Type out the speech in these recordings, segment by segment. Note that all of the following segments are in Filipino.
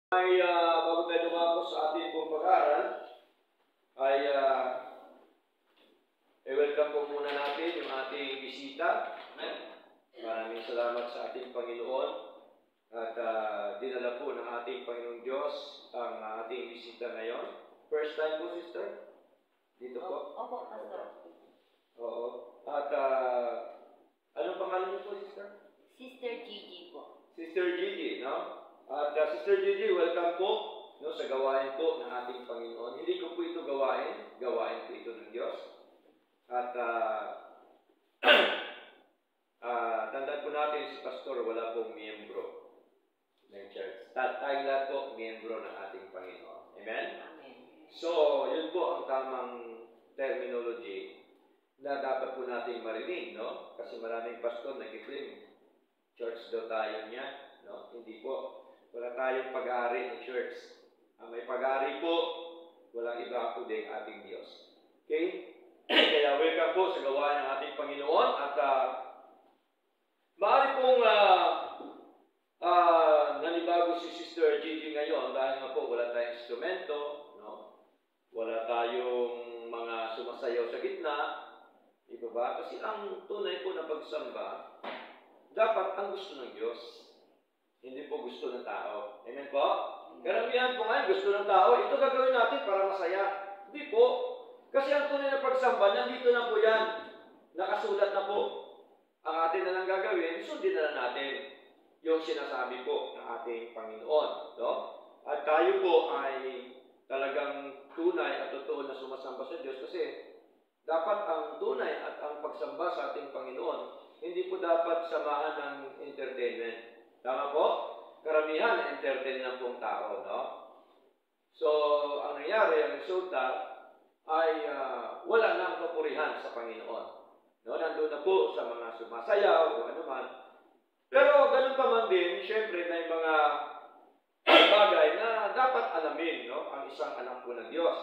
Bago tayo dumako sa ating pong pag-aaral, ay welcome po muna natin yung ating bisita. Amen. Maraming salamat sa ating Panginoon at dinala po ng ating Panginoong Diyos ang ating bisita ngayon. First time po, sister? Dito po? Opo, Pastor. Oo. At anong pangalan niyo po, sister? Sister Gigi po. Sister Gigi, no? At Sister Gigi, welcome po sa gawain po ng ating Panginoon. Hindi ko po ito gawain po ito ng Diyos. At tandaan po natin si Pastor, wala pong miyembro ng church. Tayong lahat po, miyembro ng ating Panginoon. Amen? Amen. So, yun po ang tamang terminology na dapat po natin marinig, no? Kasi maraming pastor nag-claim, church daw tayo niya, no? Hindi po. Wala tayong pag-aari ng church. May pag-aari po, walang iba kundi ang ating Diyos. Okay? Kaya welcome po sa gawain ng ating Panginoon at maaari pong nanibago si Sister Gigi ngayon dahil nga po wala tayong instrumento, no? Wala tayong mga sumasayaw sa gitna, iba ba? Kasi ang tunay po na pagsamba, dapat ang gusto ng Diyos. Hindi po gusto ng tao. Amen po? Karamihan po ngayon gusto ng tao. Ito gagawin natin para masaya. Hindi po. Kasi ang tunay na pagsamba, nandito na po yan. Nakasulat na po. Ang atin na lang gagawin, sundin na lang natin yung sinasabi po ng ating Panginoon. No? At tayo po ay talagang tunay at totoo na sumasamba sa Diyos kasi dapat ang tunay at ang pagsamba sa ating Panginoon, hindi po dapat samahan ng entertainment. Tama po? Karamihan na entertain ng pong tao, no? So, ang nangyari, ang resulta, ay wala na ang kapurihan sa Panginoon. No? Nandun na po sa mga sumasayaw o ano man. Pero ganun pa man din, syempre may mga bagay na dapat alamin, no? Ang isang anak po ng Diyos.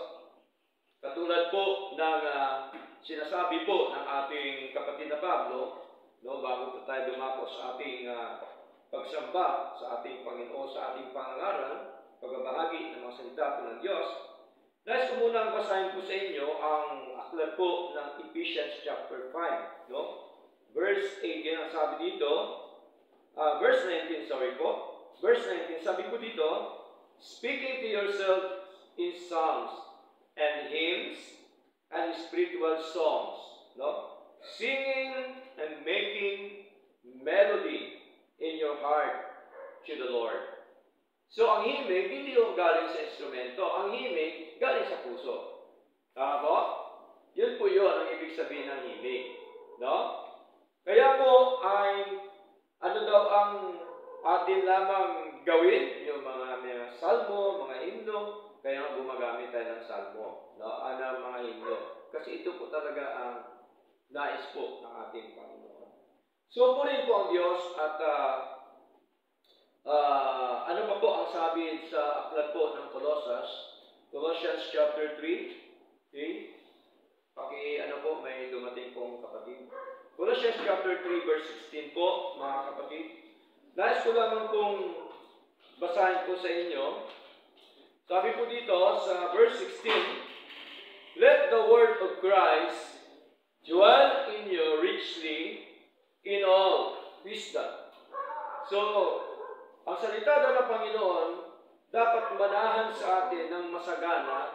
Katulad po ng sinasabi po ng ating kapatid na Pablo, no? Bago po tayo dumako sa ating pagsamba sa ating Panginoon, sa ating pangangaral, pagbabahagi ng mga salita po ng Diyos. Nais ko munang basahin po sa inyo ang aklat po ng Ephesians chapter 5. No? Verse 18, ang sabi dito, verse 19, Verse 19, sabi po dito, speaking to yourself in psalms and hymns and spiritual songs, no? Singing and making melody in your heart to the Lord. So, ang himig, hindi yung galing sa instrumento. Ang himig, galing sa puso. Tama po? Yun po yun ang ibig sabihin ng himig. No? Kaya po ay, ano daw ang atin lamang gawin? Yung mga salmo, mga himno. Kaya gumagamit tayo ng salmo. No? Ano mga himno. Kasi ito po talaga ang nais po ng ating Panginoon. So, purihin po ang Diyos at ano pa po ang sabi sa aklat po ng Colossians chapter 3. Okay? Ano po, may dumating pong kapatid. Colossians chapter 3 verse 16 po, mga kapatid. Nais ko lamang pong basahin po sa inyo. Sabi po dito sa verse 16, let the word of Christ dwell in you richly in all wisdom. So, ang salita daw ng Panginoon dapat manahan sa atin ng masagana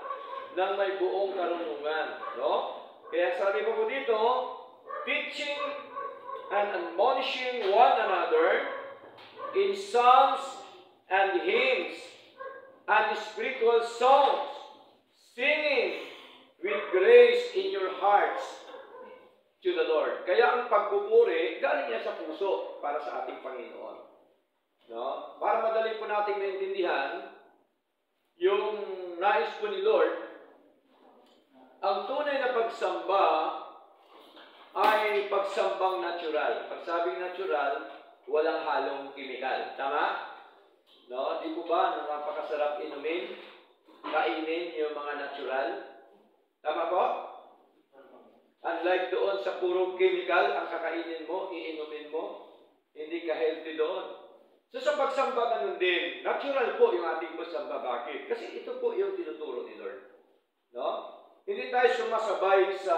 ng may buong karunungan. No? Kaya sabi po dito, teaching and admonishing one another in psalms and hymns and spiritual songs, singing with grace in your hearts to the Lord. Kaya ang pagpupuri, galing niya sa puso para sa ating Panginoon. No? Para madali po nating naintindihan, yung nais po ni Lord, ang tunay na pagsamba ay pagsambang natural. Pag sabing natural, walang halong kimikal. Tama? No? Di po ba na napakasarap inumin, kainin yung mga natural? Tama po? Unlike doon sa puro chemical ang kakainin mo, iinumin mo, hindi ka healthy doon. So sa pagsamba ganun din, natural po yung ating pagsamba. Bakit? Kasi ito po yung tinuturo ni Lord. No? Hindi tayo sumasabay sa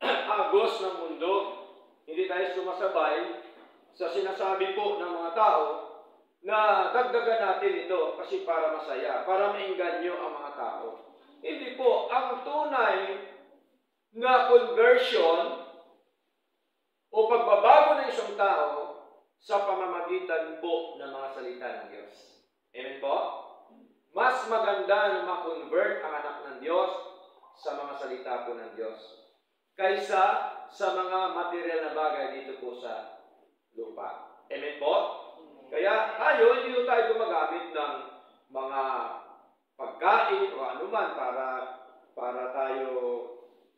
agos ng mundo. Hindi tayo sumasabay sa sinasabi po ng mga tao na dagdagan natin ito kasi para masaya, para maengganyo ang mga tao. Hindi po. Ang tunay na conversion o pagbabago ng isang tao sa pamamagitan po ng mga salita ng Diyos. Amen po? Mas maganda na ma-convert ang anak ng Diyos sa mga salita po ng Diyos kaysa sa mga material na bagay dito po sa lupa. Amen po? Kaya tayo, hindi tayo gumagamit ng mga pagkain o anuman para tayo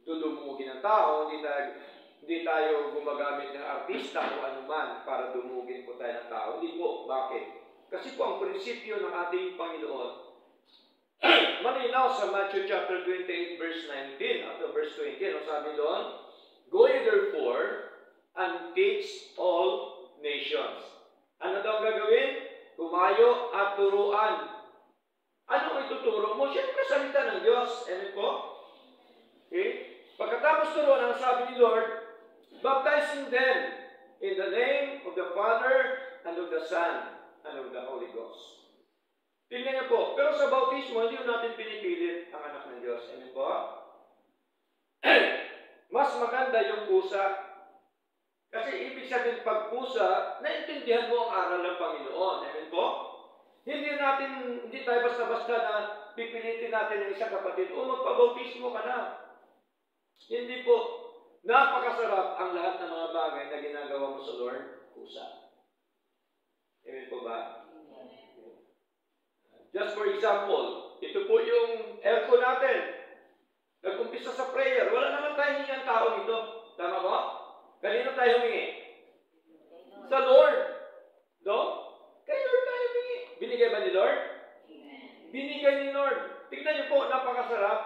dudumugin ng tao. Hindi tayo gumagamit ng artista o anuman para dumugin po tayo ng tao. Hindi po. Bakit? Kasi po ang prinsipyo ng ating Panginoon malinaw sa Matthew chapter 28 verse 19 at verse 20. Ano sabi doon? Go ye therefore and teach all nations. Ano daw gagawin? Humayo at turuan. Ano ituturo mo? Siyempre salita ng Diyos. Amen po? Okay? Pagkatapos turuan, ang sabi ni Lord, baptizing them in the name of the Father and of the Son and of the Holy Ghost. Tingnan niyo po, pero sa bautismo, hindi natin pinipilit ang anak ng Diyos. Amen po? Mas maganda yung pusa. Kasi ibig sabihin pagpusa, naintindihan mo ang aral ng Panginoon. Amen po? Hindi tayo basta-basta na pipilitin natin ng isang kapatid, magpabautismo ka na. Hindi po. Napakasarap ang lahat ng mga bagay na ginagawa mo sa Lord, pusa. Amen po ba? Just for example, ito po yung aircon natin. Nag-umpisa sa prayer. Wala naman tayong hingang tao dito. Tama ba? Kanino tayo humingi? Sa Lord. No? Kay Lord tayo humingi. Binigay ba ni Lord? Binigay ni Lord. Tingnan niyo po, napakasarap.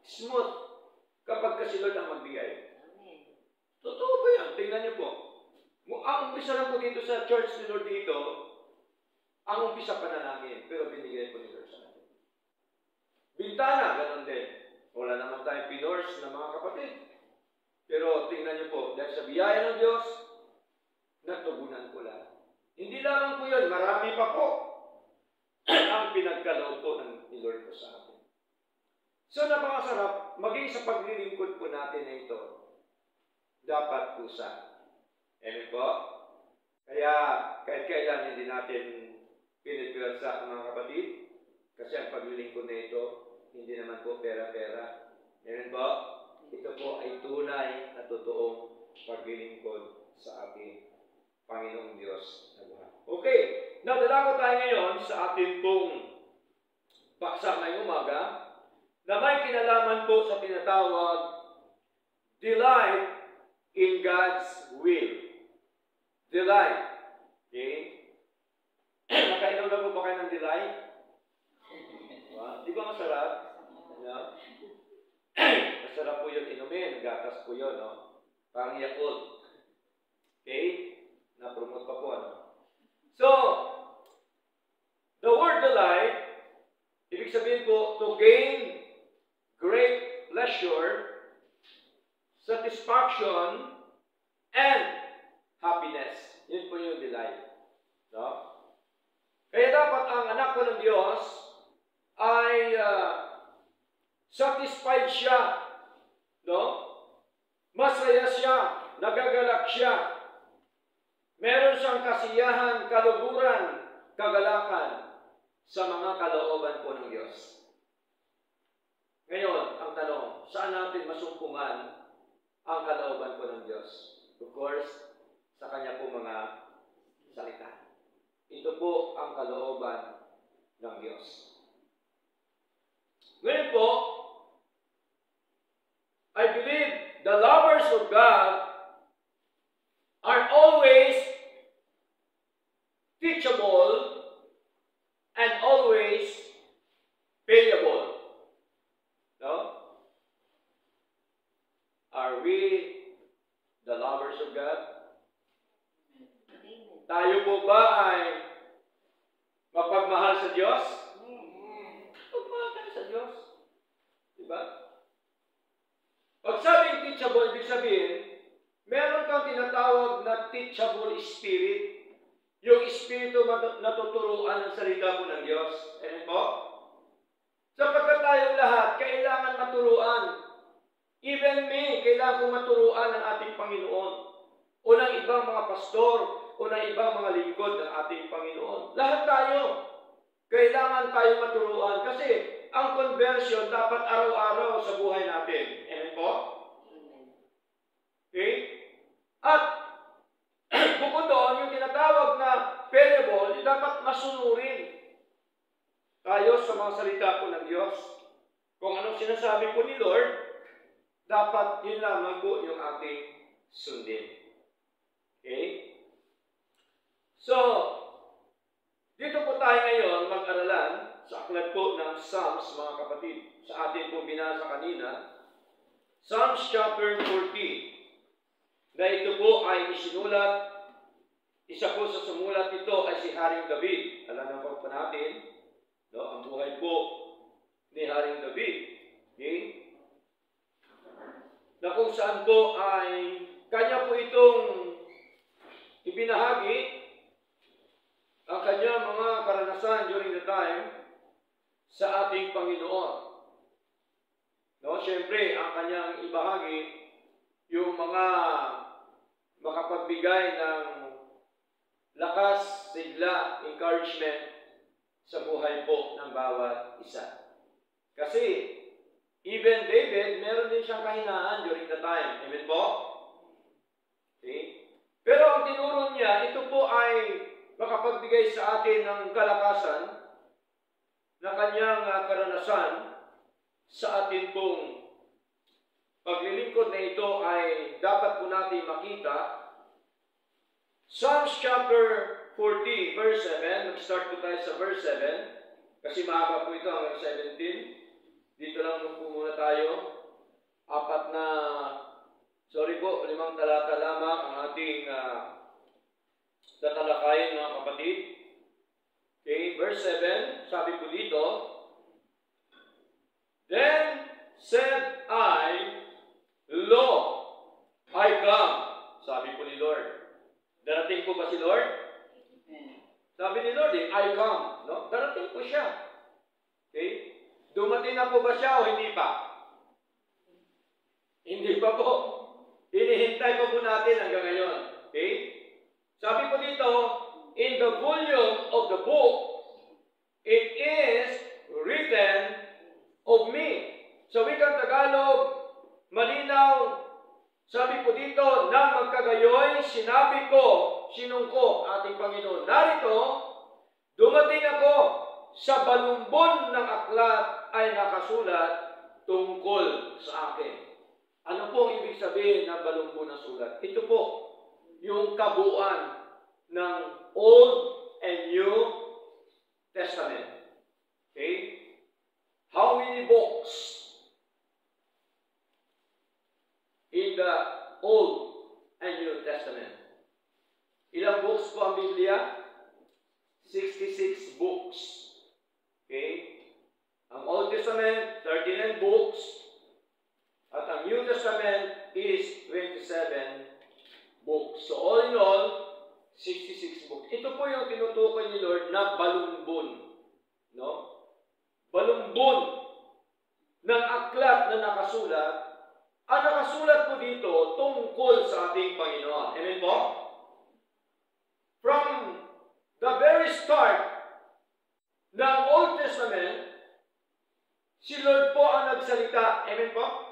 Smooth. Kapag kasi Lord ang magbigay. Totoo ba yan? Tingnan niyo po. Ang umpisa lang po dito sa church ni Lord dito, ang umpisa pa na namin, pero binigay po ni Lord sa atin. Bintana, ganun din. Wala naman tayong pinors na mga kapatid. Pero tingnan niyo po, dahil sa biyaya ng Diyos, natugunan ko lang. Hindi lamang po yun, marami pa po ang pinagkaloob po ni Lord po sa atin. So napakasarap, maging sa paglilingkod po natin na ito, dapat pusa. Amen po? Kaya kahit kailan hindi natin pinipwersa ang mga kapatid, kasi ang paglilingkod na ito, hindi naman po pera-pera. Amen po? Ito po ay tunay at totoong paglilingkod sa ating Panginoong Diyos na buhay. Okay, nadala ko tayo ngayon sa ating pong paksa ngayong umaga na may kinalaman po sa tinatawag delight in God's will. Delight. Okay? Nakainom na po ba kayo ng delight? Di ba masarap? Yeah. Masarap po yun inumin. Gatas po yun, no? Parang Yakult. Okay? Na-promote pa po, ano? So, the word delight, ibig sabihin po, to gain great pleasure, satisfaction, and happiness. Yun po yung delight. No? Kaya dapat ang anak po ng Diyos ay satisfied siya. No? Masaya siya. Nagagalak siya. Meron siyang kasiyahan, kaluguran, kagalakan sa mga kalooban po ng Diyos. Ngayon, ang tanong, saan natin masumpungan ang kalooban po ng Diyos? Of course, sa Kanya po mga salita. Ito po ang kalooban ng Diyos. Ngayon po, I believe the lovers of God are always teachable and always payable. No? Are we the lovers of God? Tayo po ba ay sa Diyos? Magmahal tayo sa Diyos. Diba? Pag sabing teachable, ibig sabihin, meron kang tinatawag na teachable spirit. Yung espiritu natuturuan ng salita po ng Diyos. Amen po? Sapagkat tayong lahat, kailangan maturuan. Even me, kailangan kong maturuan ng ating Panginoon. O ng ibang mga pastor, o ng ibang mga lingkod ng ating Panginoon. Lahat tayo, kailangan tayo maturuan. Kasi ang conversion dapat araw-araw sa buhay natin. Amen po? Okay? At bukod doon, yung tinatawag na parable, dapat masunurin tayo sa mga salita po ng Diyos. Kung anong sinasabi po ni Lord, dapat yun lamang po yung ating sundin. Okay? So, dito po tayo ngayon mag-aralan sa aklat po ng Psalms, mga kapatid. Sa atin po binasa kanina, Psalms chapter 40, na ito po ay isinulat. Isa po sa sumulat nito ay si Haring David. Alam na po natin, no, ang buhay po ni Haring David. Okay? Na kung saan po ay kanya po itong ibinahagi ang kanya mga karanasan during the time sa ating Panginoon. No, siyempre, ang kanyang ibahagi yung mga makapagbigay ng lakas, sigla, encouragement sa buhay po ng bawat isa. Kasi, even David, meron din siyang kahinaan during the time. Amen po? Okay? Pero ang tinuro niya, ito po ay makapagbigay sa atin ng kalakasan na kanyang karanasan sa atin pong paglilingkod na ito ay dapat po natin makita. Psalms chapter 40, verse 7. Mag-start po tayo sa verse 7. Kasi mahaba po ito hanggang 17. Dito lang po muna tayo. 5 talata lamang ang ating tatalakayin, mga kapatid. Okay, verse 7. Sabi po dito, Then said I, Lo, I come. Sabi po ni Lord. Darating po ba si Lord? Sabi ni Lord, I come. No? Darating po siya. Okay? Dumating na po ba siya o hindi pa? Hindi pa po. Hinihintay pa po natin hanggang ngayon. Okay? Sabi po dito, in the volume of the book, it is written of me. Sa wikang Tagalog, malinaw, sabi po dito, nang magkagayoy, sinabi ko, sinungko ating Panginoon. Narito, dumating ako sa balumbon ng aklat ay nakasulat tungkol sa akin. Ano po ang ibig sabihin ng balumbon ng sulat? Ito po, yung kabuuan ng Old and New Testament. Okay? How many books in the Old and New Testament? Ilang books po ang Biblia? 66 books. Okay? Ang Old Testament, 39 books. At ang New Testament is 27 books. So all in all, 66 books. Ito po yung tinutukoy ni Lord na balumbon. No? Balumbon ng aklat na nakasulat. Ang nakasulat po dito tungkol sa ating Panginoon. Amen po? From the very start ng Old Testament, si Lord po ang nagsalita. Amen po?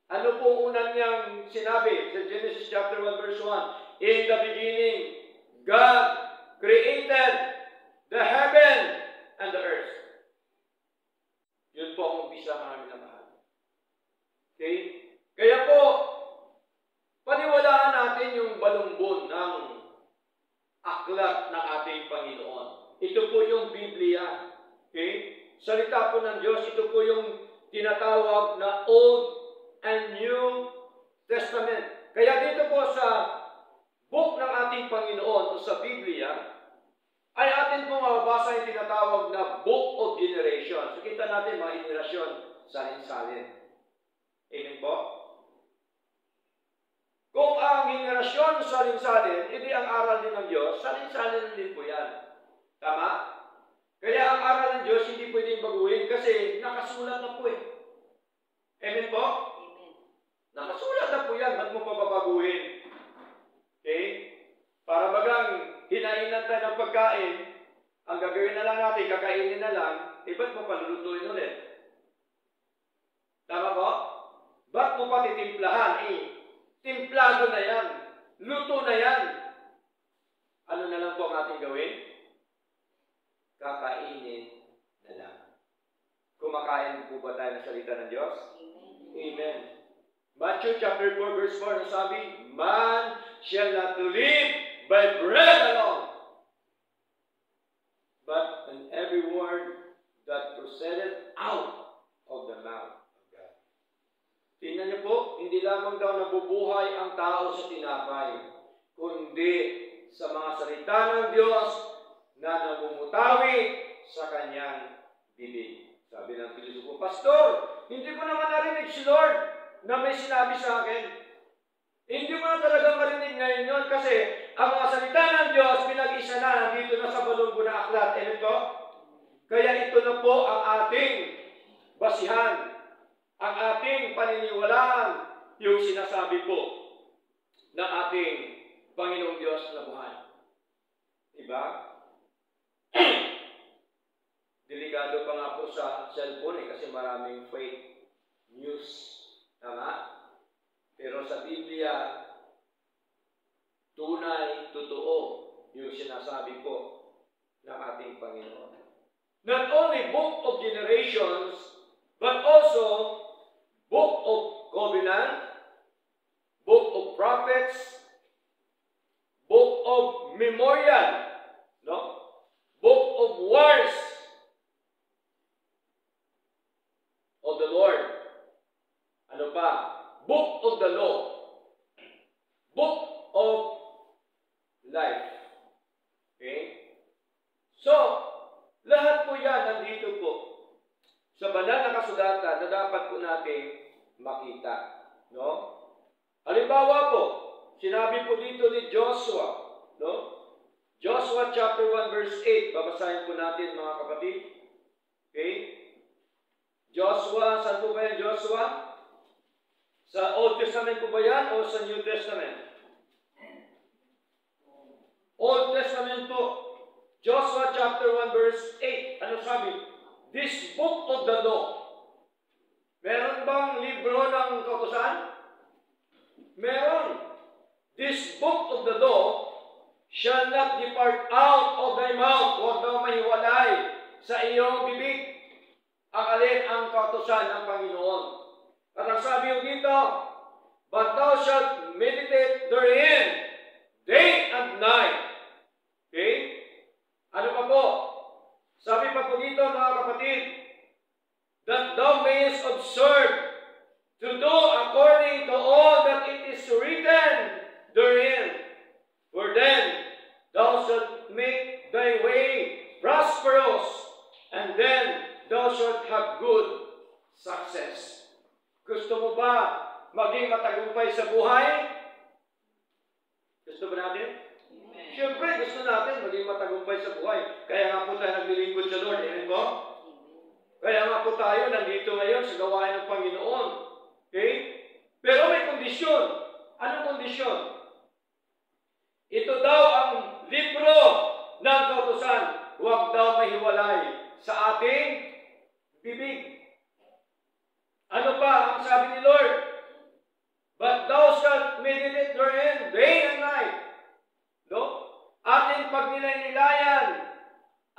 Ano po unang niyang sinabi sa Genesis chapter 1 verse 1? In the beginning, God created the heaven and the earth. Yun po ang umpisa ng aming lahat. Okay? Kaya po, paniwalaan natin yung balumbon ng aklat ng ating Panginoon. Ito po yung Biblia. Okay? Salita po ng Diyos, ito po yung tinatawag na Old and New Testament. Kaya dito po sa book ng ating Panginoon o sa Biblia, ay atin pong mababasa nababasa yung tinatawag na Book of Generations. So, kita natin mga henerasyon, salin-salin. Amen po? Kung ang henerasyon salin-salin, hindi ang aral din ng Diyos, salin-salin din po yan. Tama? Kaya ang aral ng Diyos hindi pwedeng baguhin kasi nakasulat na po eh. Amen po? Amen. Nakasulat na po yan, ba't mo pababaguhin? Okay? Para bagang hinainan tayo ng pagkain, ang gagawin na lang natin, kakainin na lang, ba't mo palulutuin ulit? Tama po? Ba't mo pa titimplahan? Timplado na yan. Luto na yan. Ano na lang po ang ating gawin? Kakainin na lang. Kumakain po ba tayo ng salita ng Diyos? Amen. Amen. Matthew chapter 4 verse 4 nasabi, man shall not live by bread alone, but in every word that proceedeth out of the mouth of God. Tingnan niyo po, hindi lamang daw nabubuhay ang tao sa tinapay, kundi sa mga salita ng Diyos na namumutawi sa kanyang bibig. Sabi ng pilosopo, Pastor, hindi ko naman narinig si Lord na may sinabi sa akin. Hindi mo na talaga marinig ngayon yun kasi ang mga salita ng Diyos pinag-isa na nandito na sa balunggo na aklat. Ito? Kaya ito na po ang ating basihan, ang ating paniniwalaan, yung sinasabi po ng ating Panginoong Diyos na buhay. Diba? Delikado pa nga po sa cellphone kasi maraming fake news. Tama? Pero sa Biblia, tunay, totoo yung sinasabi po ng ating Panginoon. Not only book of generations, but also book of covenant, book of prophets, book of memorial, no? Book of wars of the Lord. Ano pa? Book of the law. Book of life. Okay? So, lahat po yan nandito po sa banal na kasulatan na dapat po natin makita. No? Halimbawa po, sinabi po dito ni Joshua, no? Joshua chapter 1 verse 8, babasahin po natin mga kapatid. Okay? Joshua, saan po ba yan Joshua? Sa Old Testament po ba yan o sa New Testament? Old Testament po. Joshua chapter 1 verse 8. Ano sabi? This book of the law. Meron bang libro ng kautusan? Meron. This book of the law shall not depart out of thy mouth. Huwag daw mahiwalay sa iyong bibig. Ang alin ang kautusan ng Panginoon. At ang sabi yung dito, but thou shalt meditate therein day and night. Okay? Ano pa po? Sabi pa po dito mga kapatid, that thou mayest observe to do according to all that it is written therein. For then thou shalt make thy way prosperous, and then thou shalt have good success. Gusto mo ba maging matagumpay sa buhay? Gusto ba natin? Amen. Siyempre, gusto natin maging matagumpay sa buhay. Kaya nga po tayo naglilingkod sa Lord. Amen po? Kaya nga po tayo nandito ngayon sa gawain ng Panginoon. Okay? Pero may kondisyon. Anong kondisyon? Ito daw ang libro ng kautusan. Huwag daw mahiwalay sa ating bibig. Ano pa ang sabi ni Lord? But thou shalt meditate therein day and night. No? Ating pagnilay-nilayan,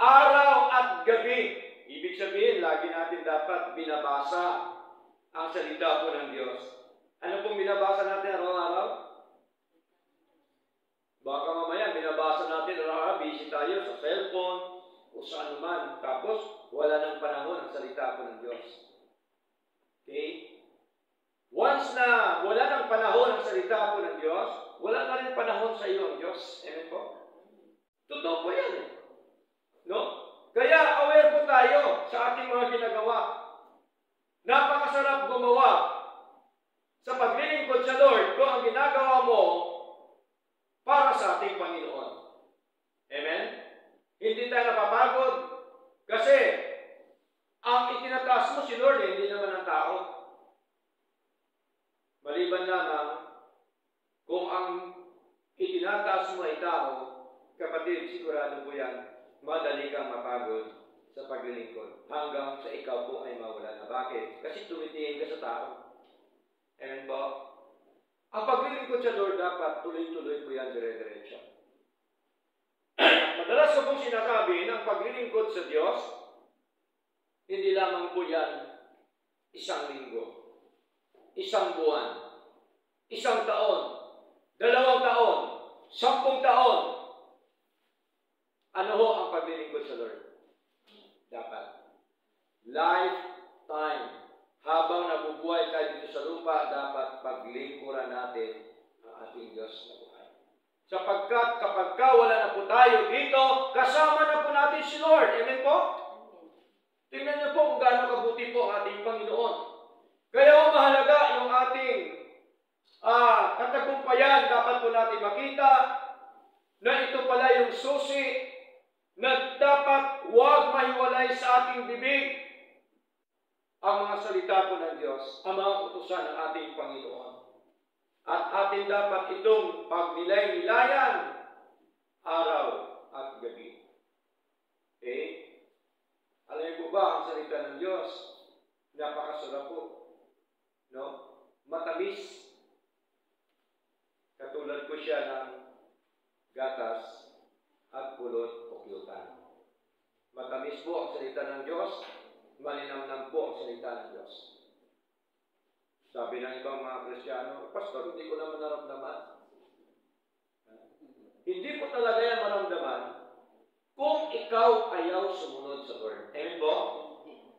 araw at gabi. Ibig sabihin, lagi natin dapat binabasa ang salita po ng Diyos. Ano pong binabasa natin araw-araw? Baka mamaya, binabasa natin araw-araw, busy tayo sa cellphone o saan man. Tapos, wala nang panahon ang salita po ng Diyos. Okay? Once na wala nang panahon ang salita po ng Diyos, wala na rin panahon sa iyo ang Diyos. Amen po? Totoo po yan. No? Kaya aware po tayo sa ating mga ginagawa. Napakasarap gumawa sa paglilingkod sa Lord kung ang ginagawa mo para sa ating Panginoon. Amen? Hindi tayo napapagod kasi ang itinataas mo si Lord, hindi naman ang tao. Maliban lamang kung ang itinataas mo ay tao, kapatid, sigurado po yan, madali kang mapagod sa paglilingkod hanggang sa ikaw po ay mawala na. Bakit? Kasi tumitingin ka sa tao. Amen po? Ang paglilingkod sa Lord dapat tuloy-tuloy po yan, dire-diretso. Madalas ko pong sinasabi ng paglilingkod sa Diyos, hindi lamang po yan isang linggo, isang buwan, isang taon, 2 taon, 10 taon. Ano ho ang paglilingkod sa Lord? Dapat. Lifetime. Habang nabubuhay tayo dito sa lupa, dapat paglingkuran natin ang ating Diyos na buhay. Sapagkat kapag wala na po tayo dito, kasama na po natin si Lord. Amen po? Tingnan niyo po kung gaano kabuti po ang ating Panginoon. Kaya mahalaga yung ating katagumpayan. Dapat po natin makita na ito pala yung susi na dapat huwag mahiwalay sa ating bibig. Ang mga salita po ng Diyos, ang mga utusan ng ating Panginoon. At atin dapat itong pagnilay-nilayan araw at gabi. Okay? Alam niyo po ba ang salita ng Diyos? Napakasarap po. No? Matamis. Katulad po siya ng gatas at pulot o kyutan. Matamis po ang salita ng Diyos. Malinamnam po ang salita ng Diyos. Sabi ng ibang mga Kristiyano, Pastor, hindi ko naman naramdaman. Hindi po talaga yan maramdaman kung ikaw ayaw sumunod sa Lord. Amen po?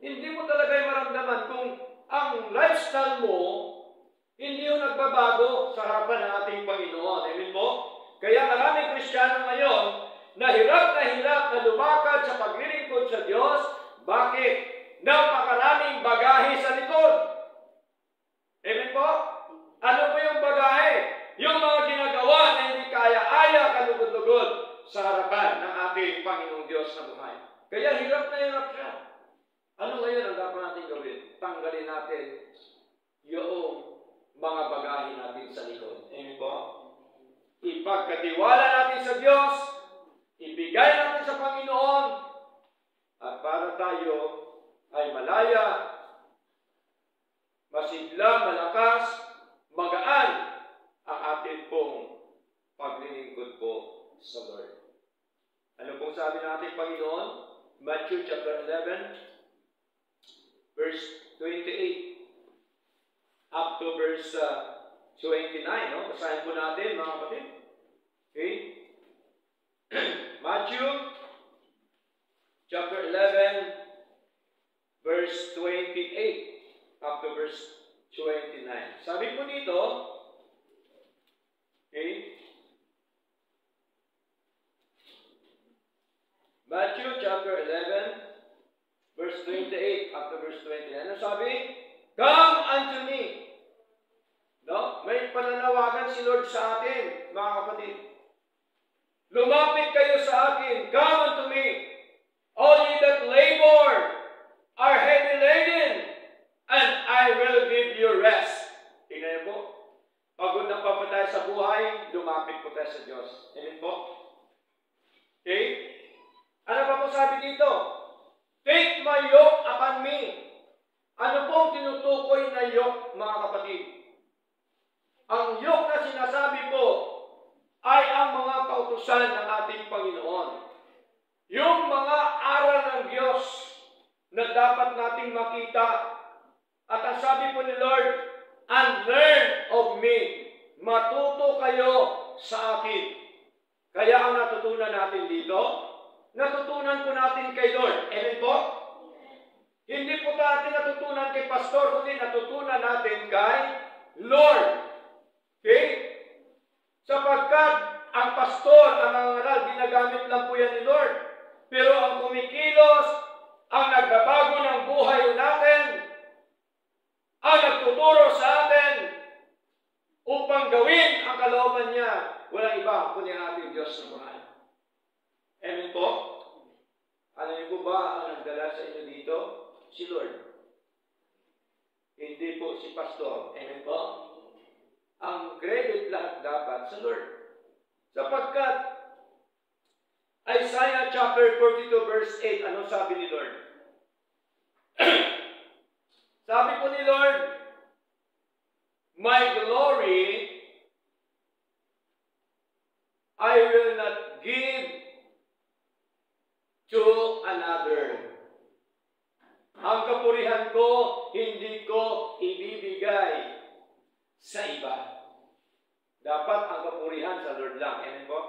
Hindi mo talaga yan maramdaman kung ang lifestyle mo hindi yung nagbabago sa harapan ng ating Panginoon. Amen po? Kaya maraming Kristiyano ngayon na hirap na lumakad sa paglilingkod sa Diyos. Bakit? Napakaraming bagahe sa likod. Amen po? Ano po yung bagahe? Yung mga ginagawa na hindi kaya-aya kalugod-lugod sa harapan ng ating Panginoong Diyos na buhay. Kaya hirap na hirap siya. Ano ngayon ang dapat natin gawin? Tanggalin natin yung mga bagahe natin sa likod. Amen po? Ipagkatiwala natin sa Diyos, ibigay natin sa Panginoon, at para tayo ay malaya, masigla, malakas, magaan ang atin pong paglilingkod po sa Lord. Ano pong sabi ng ating Panginoon? Matthew chapter 11, verse 28 up to verse 29. No? Basahin po natin, mga kapatid. Okay? Matthew chapter 11, verse 28 up to verse 29. Sabi po dito, okay, Matthew chapter 11, verse 28 up to verse 29. Ano sabi? Come unto me. No? May pananawagan si Lord sa atin, mga kapatid. Lumapit kayo sa akin. Come unto me. All ye that labor are heavy laden, and I will give you rest. Tingnan niyo po. Pagod na pa tayo sa buhay, lumapit po tayo sa Diyos. Amen po? Okay? Ano pa po sabi dito? Take my yoke upon me. Ano po ang tinutukoy na yoke, mga kapatid? Ang yoke na sinasabi po ay ang mga kautusan ng ating Panginoon. Yung mga aral ng Diyos na dapat nating makita. At ang sabi po ni Lord, and learn of me. Matuto kayo sa akin. Kaya ang natutunan natin dito, natutunan po natin kay Lord. Amen po? Hindi po natin natutunan kay Pastor, kundi natutunan natin kay Lord. Okay? Sapagkat ang pastor, ang nangangaral, ginagamit lang po yan ni Lord. Pero ang kumikilos, ang nagbabago ng buhay natin, ang nagtuturo sa atin upang gawin ang kalooban niya, walang iba kundi ang ating Diyos na mahal. Amen po? Ano niyo po ba ang nagdala sa inyo dito? Si Lord. Hindi po si Pastor. Amen po? Ang credit lahat dapat sa Lord. Sapagkat Isaiah chapter 42 verse 8, ano sabi ni Lord? Sabi po ni Lord, my glory I will not give to another. Ang kapurihan ko, hindi ko ibibigay sa iba. Dapat ang kapurihan sa Lord lang. Amen po?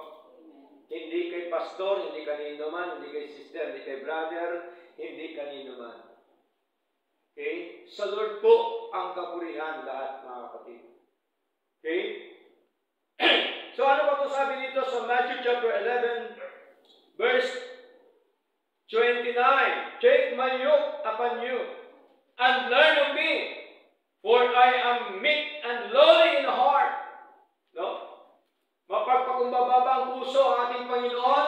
Hindi kay pastor, hindi kanino man, hindi kay sister, hindi kay brother, hindi kanino man. Okay? Sa Lord po ang kapurihan lahat, mga kapatid. Okay? So ano ba ito sabi dito sa Matthew chapter 11, verse 29? Take my yoke upon you, and learn of me, for I am meek and lowly in heart. No? Mapagpakumbaba ba ang puso ang ating Panginoon?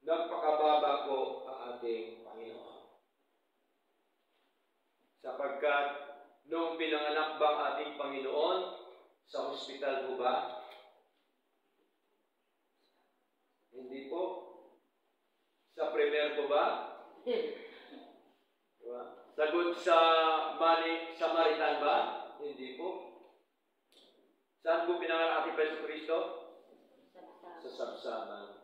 Nagpakababa ko ang ating Panginoon. Sapagkat nung pinanganak ba ang ating Panginoon sa ospital po ba? Hindi po. Sa premier po ba? Diba? Sagot sa Samaritan ba? Hindi po. Saan po pinanganak ating Peso Kristo? Sa sabsaban.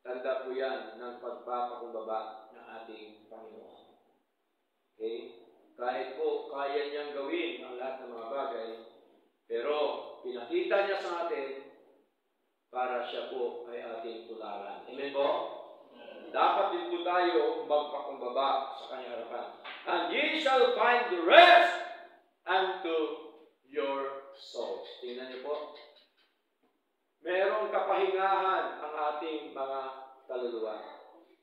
Tanda po yan ng pagpapakumbaba ng ating Panginoon. Okay? Kahit po kaya niyang gawin ang lahat ng mga bagay, pero pinakita niya sa atin para siya po ay ating tularan. Amen po? Dapat din po tayo magpakumbaba sa kanyang harapan. And ye shall find the rest unto your souls. Tingnan niyo po. Merong kapahingahan ang ating mga kaluluwa.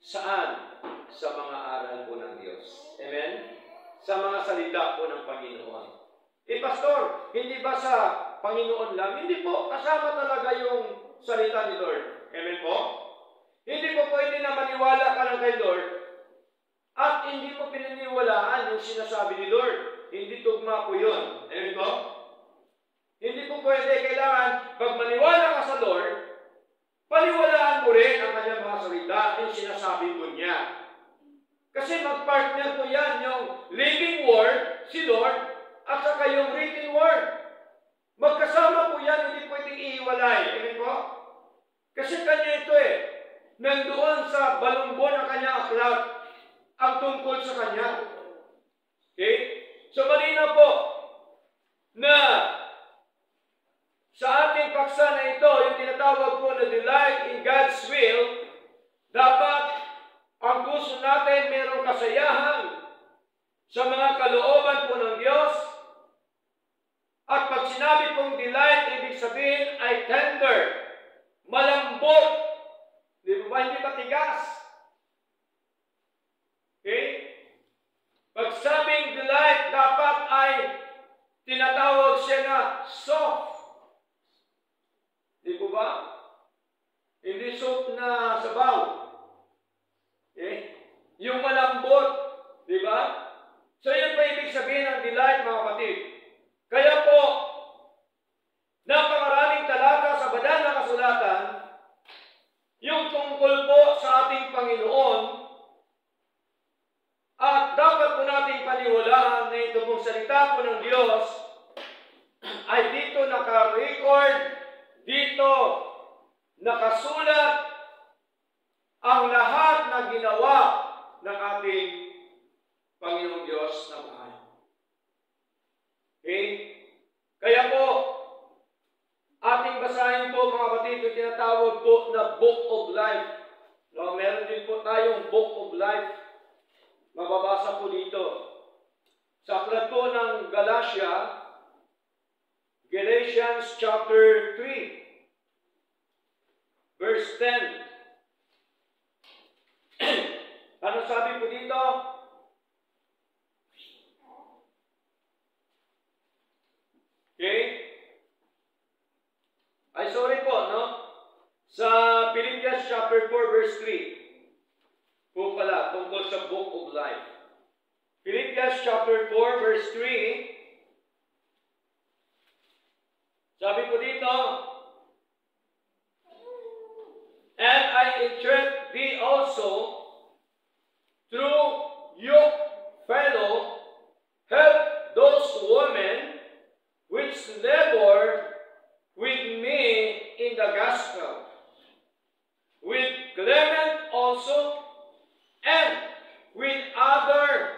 Saan? Sa mga aral po ng Diyos. Amen? Sa mga salita po ng Panginoon. Pastor, hindi ba sa Panginoon lang? Hindi po. Kasama talaga yung salita ni Lord. Amen po? Hindi po pwede na maniwala ka lang kay Lord at hindi mo pinaniwalaan yung sinasabi ni Lord. Hindi tugma po yun. Amen po? Hindi po pwede, kailangan, pag maniwala ka sa Lord, paniwalaan mo rin ang kanyang mga salita, yung sinasabi po niya. Kasi mag-partner po yan, yung living word, si Lord, at saka yung written word. Magkasama po yan, hindi pwedeng ihiwalay. Amen po? Kasi kanya ito nandoon sa balumbon ng kanyang aklat, ang tungkol sa kanya. Okay? So malinaw po, na sa ating paksa na ito, yung tinatawag po na delight in God's will, dapat ang puso natin mayroong kasayahan sa mga kalooban po ng Diyos. At pag sinabi pong delight, ibig sabihin ay tender, malambot, di ba, hindi matigas. Okay? Pag sabing delight, dapat ay tinatawag siya na soft. Di po ba? Hindi soft na sabaw. Okay? Yung malambot. Di ba? So yun pa ibig sabihin ng delight, mga kapatid. Kaya po, napakaraming talata sa banal na kasulatan, yung tungkol po sa ating Panginoon, at dapat po nating paniwalaan na ito pong salita po ng Diyos, ay dito naka-record, dito nakasulat ang lahat na ginawa ng ating Panginoong Diyos na mahal. Okay? Kaya po, ating basahin po mga kapatid, yung tinatawag po na Book of Life. No, meron din po tayong Book of Life. Mababasa po dito. Sa aklat po ng Galatians chapter 3. verse 10. Ano sabi po dito? Okay? Ay, sorry po, no? Sa Philippians chapter 4, verse 3. Po pala, tungkol sa Book of Life. Philippians chapter 4, verse 3. Sabi po dito, and I entreat thee also, through your fellow, help those women which labored with me in the gospel, with Clement also, and with other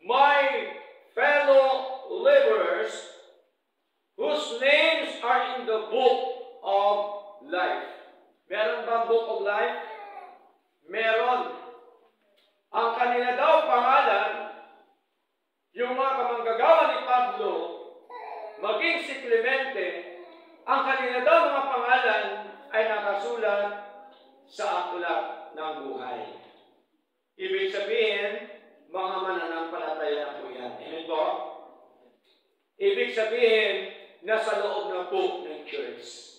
my fellow laborers, whose names are in the book of life. Meron bang book of life? Meron. Ang kanila daw pangalan, yung mga kamanggagawa ni Pablo, maging si Clemente, ang kanila daw mga pangalan ay nakasulat sa aklat ng buhay. Ibig sabihin, mga mananampalataya po yan. Amen po? Ibig sabihin, nasa loob ng book ng church.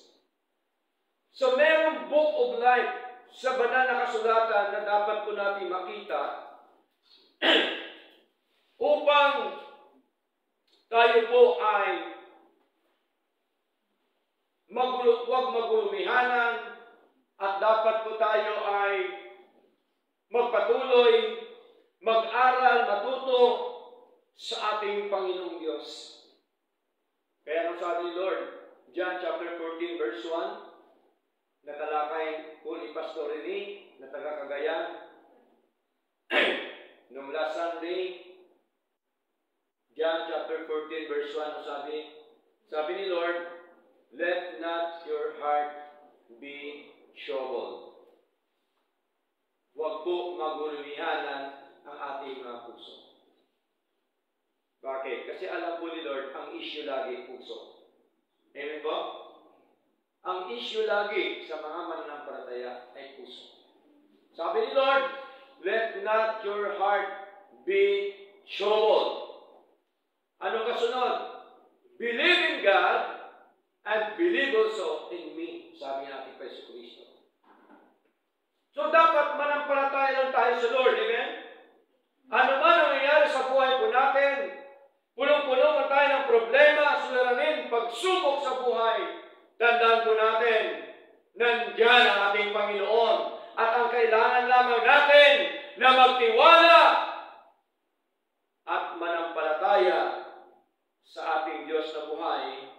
So, merong book of life sa banal na kasulatan na dapat po natin makita upang tayo po ay huwag magulumihanan at dapat po tayo ay magpatuloy, mag-aral, matuto sa ating Panginoong Diyos. Kaya ang sabi ni Lord, John chapter 14 verse 1, natalakay po ni Pastor Rene, na taga Cagayan, nung last Sunday, John chapter 14 verse 1, ang sabi ni Lord, let not your heart be troubled. Huwag po magulumihanan ang ating mga puso. Bakit? Kasi alam po ni Lord, ang issue lagi puso. Amen po? Ang issue lagi sa mga mananampalataya ay puso. Sabi ni Lord, let not your heart be troubled. Anong kasunod? Believe in God and believe also in me, sabi ng ating Preso Kristo. So dapat manampalataya lang tayo sa Lord, amen? Ano man ang nangyayari sa buhay po natin, punong-puno man tayo ng problema, suliranin, pagsubok sa buhay, tandaan po natin, nandiyan ang ating Panginoon. At ang kailangan lamang natin na magtiwala at manampalataya sa ating Diyos na buhay,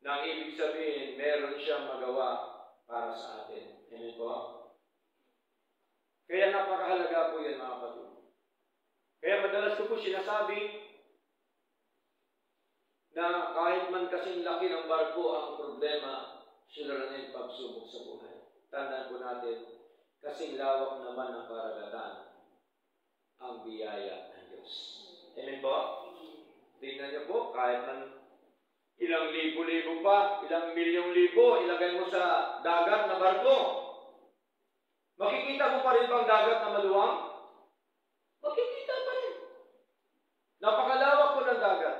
nang ibig sabihin, meron siyang magawa para sa atin. Amen po? Kaya napakahalaga po yan, mga kapatid. Kaya madalas ko po sinasabi na kahit man kasing laki ng barko ang problema, suliranin pagsubok sa buhay. Tandaan po natin, kasing lawak naman ng karagatan ang biyaya ng Diyos. Amen po? Tingnan niyo po, kahit man ilang libo-libo pa, ilang milyong-libo, ilagay mo sa dagat na barko. Makikita mo pa rin bang dagat na maluwang? Makikita pa rin. Napakalawak po ng dagat.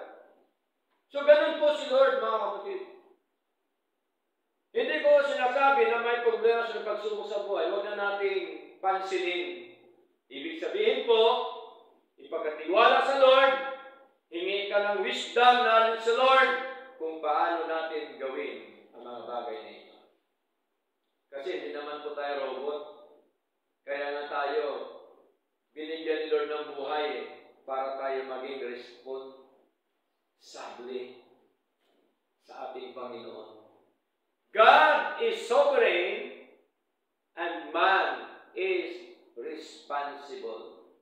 So, ganun po si Lord, mga kapatid. Hindi ko sinasabi na may problema sa pagsubok sa buhay. Huwag na nating pansinin. Ibig sabihin po, ipagkatiwala sa Lord, hingi ka ng wisdom, knowledge sa Lord, kung paano natin gawin ang mga bagay na ito. Kasi hindi naman po tayo robot. Kaya na tayo binigyan ni Lord ng buhay para tayo maging responsable sa ating Panginoon. God is sovereign and man is responsible.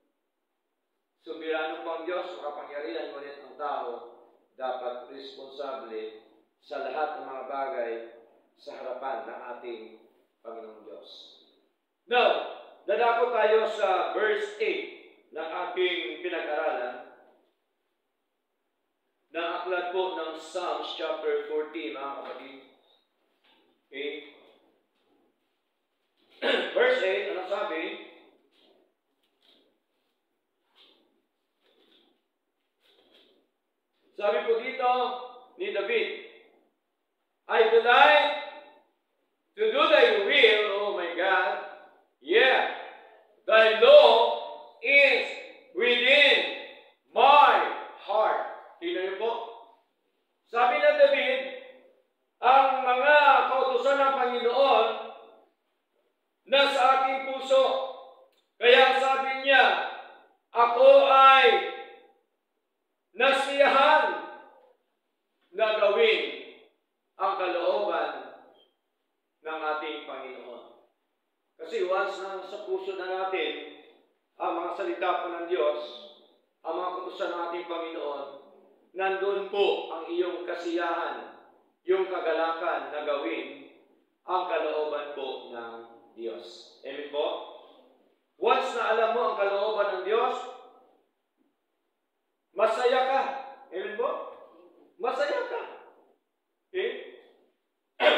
Soberano po ang Diyos, makapangyarihan, ngunit ang tao dapat responsable sa lahat ng mga bagay sa harapan ng ating Panginoong Diyos. Now, dadako tayo sa verse 8 ng ating pinag-aralan ng aklat po ng Psalms chapter 40, mga kapatid. Okay? verse 8, ano sabi? Sabi po dito ni David, I delight to do thy will, oh my God. Yeah, thy law is within my heart. Tingnan niyo po. Sabi na David, ang mga kautusan ng Panginoon nasa aking puso. Kaya sabi niya, ako ay nasiyahan na gawin ang kalooban ng ating Panginoon. Kasi once na sa puso na natin ang mga salita po ng Diyos, ang mga kautusan ng ating Panginoon, nandun po ang iyong kasiyahan, yung kagalakan na gawin ang kalooban po ng Diyos. Amen po? Once na alam mo ang kalooban ng Diyos, masaya ka. Amen po? Masaya ka. Okay?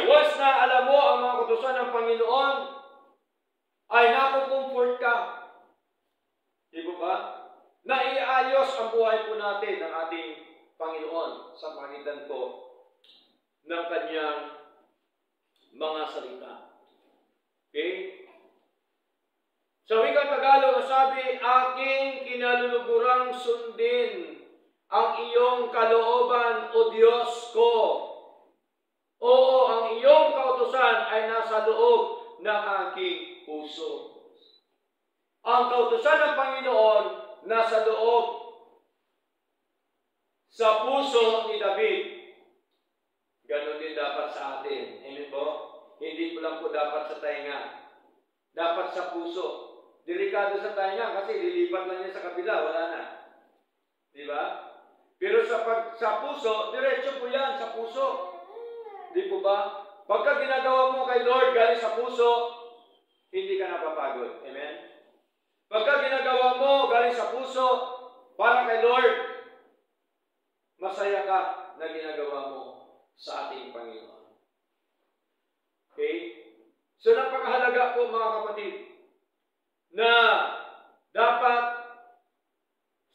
Once na alam mo ang mga kautusan ng Panginoon, ay nakukomfort ka. Di po ba? Naiayos ang buhay po natin ng ating Panginoon sa pagitan po ng kanyang mga salita. Okay? Sa wikang Tagalog, sabi, aking kinalulugurang sundin ang iyong kalooban, O Diyos ko. Oo, ang iyong kautusan ay nasa loob ng aking puso. Ang kautusan ng Panginoon nasa loob sa puso ni David. Ganon din dapat sa atin. Amen po? Hindi po lang po dapat sa tainga. Dapat sa puso. Delikado sa tainga kasi lilipat lang niya sa kabila, wala na. Di ba? Pero sa puso, diretso po yan sa puso. Di po ba? Pagka ginagawa mo kay Lord galing sa puso, hindi ka napapagod. Amen? Pagka ginagawa mo galing sa puso para kay Lord, masaya ka na ginagawa mo sa ating Panginoon. Okay? So napakahalaga po mga kapatid na dapat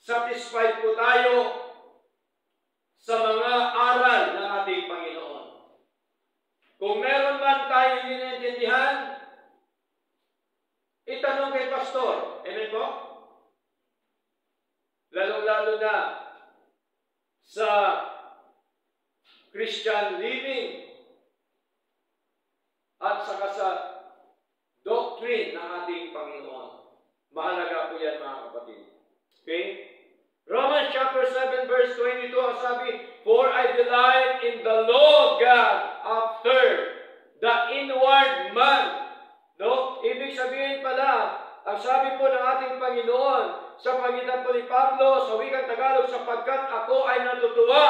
satisfied po tayo sa mga aral ng ating Panginoon. Kung meron man tayong iniintindihan, itanong kay pastor. Amen po? Lalong-lalo na sa Christian living at saka sa doctrine ng ating Panginoon. Mahalaga po yan mga kapatid. Okay? Romans chapter 7 verse 22 ang sabi, for I delight in the law of God after the inward man. No? Ibig sabihin pala, ang sabi po ng ating Panginoon sa pagitan po ni Pablo sa wikang Tagalog, sapagkat ako ay natutuwa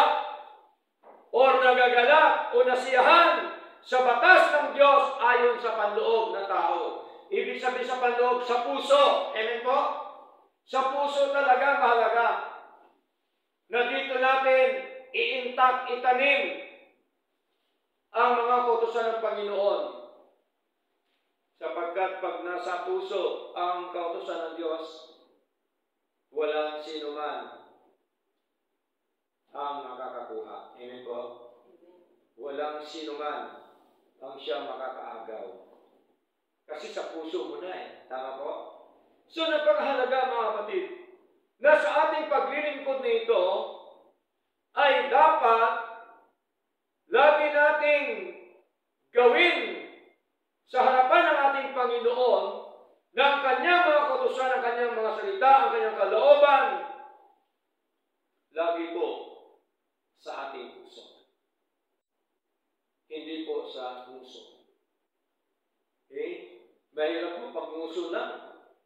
or nagagalak o nasiyahan sa batas ng Diyos ayon sa panloob ng tao. Ibig sabihin sa panloob, sa puso. Amen po? Sa puso talaga mahalaga na dito natin iintak, itanim ang mga kautusan ng Panginoon. Sapagkat pag nasa puso ang kautusan ng Diyos, walang sino man ang makakakuha. Amen po? Walang sino man ang siya makakaagaw. Kasi sa puso mo na eh. Tama po? So napakahalaga mga kapatid, na sa ating paglilingkod nito ay dapat lagi nating gawin sa harapan ng ating Panginoon ng kanyang mga kautusan, ng kanyang mga salita, ang kanyang kalooban, lagi po sa ating puso. Hindi po sa puso. Okay? Mahirap po pag puso lang.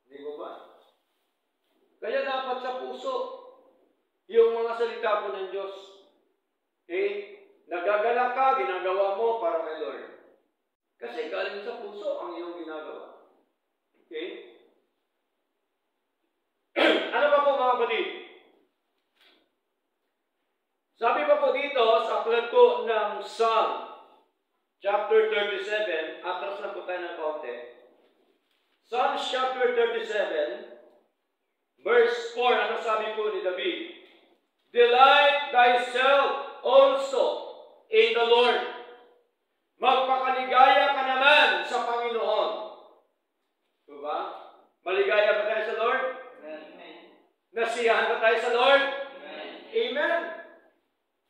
Hindi mo ba? Kaya dapat sa puso yung mga salita po ng Diyos. Okay? Nagagala ka, ginagawa mo para kay Lord. Kasi galing sa puso ang iyong ginagawa. Okay? Ano pa po mga kapatid? Sabi pa po dito sa aklat ko ng Psalm, chapter 37, atras na po tayo ng konti. Psalms chapter 37, verse 4, ano sabi po ni David? Delight thyself also in the Lord. Magpakaligaya ka naman sa Panginoon. Diba? Maligaya ba tayo sa Lord? Amen. Nasiyahan ba tayo sa Lord? Amen. Amen.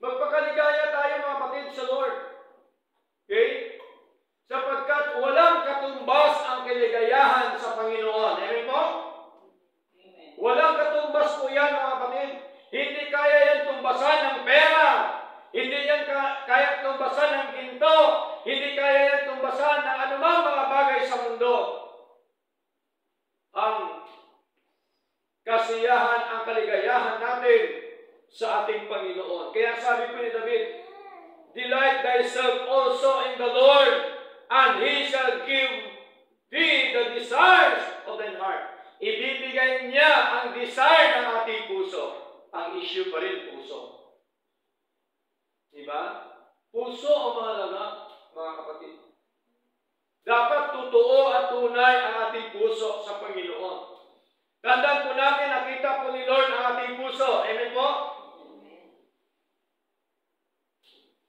Magpakaligaya tayo mga kapatid sa Lord. Okay? Sapagkat walang katumbas ang kaligayahan sa Panginoon. Amen po? Amen. Walang katumbas po yan mga kapatid. Hindi kaya yan tumbasan ng pera. Hindi yan kaya tumbasan ng ginto. Hindi kaya yan tumbasan ng anumang mga bagay sa mundo. Ang kasiyahan, ang kaligayahan natin sa ating Panginoon. Kaya sabi po ni David, delight thyself also in the Lord, and He shall give thee the desires of thine heart. Ibibigay niya ang desire ng ating puso. Ang issue pa rin puso. Diba? Puso ang mahalaga, mga kapatid. Dapat totoo at tunay ang ating puso sa Panginoon. Tandaan po natin, nakita po ni Lord ang ating puso. Amen po?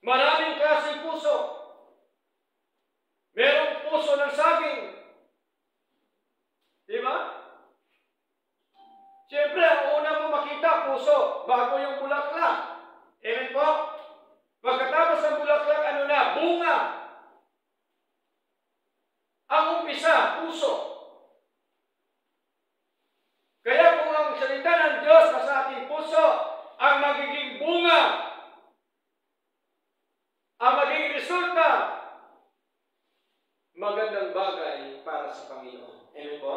Maraming klaseng puso. Merong puso ng saging. Diba? Siyempre, ang una mo makita, puso, bago yung bulaklak. Amen po? Pagkatapos ng bulaklak, ano na? Bunga. Ang umpisa, puso. Kaya kung ang salita ng Diyos na sa ating puso, ang magiging bunga, ang magiging resulta, magandang bagay para sa Panginoon. Amen po?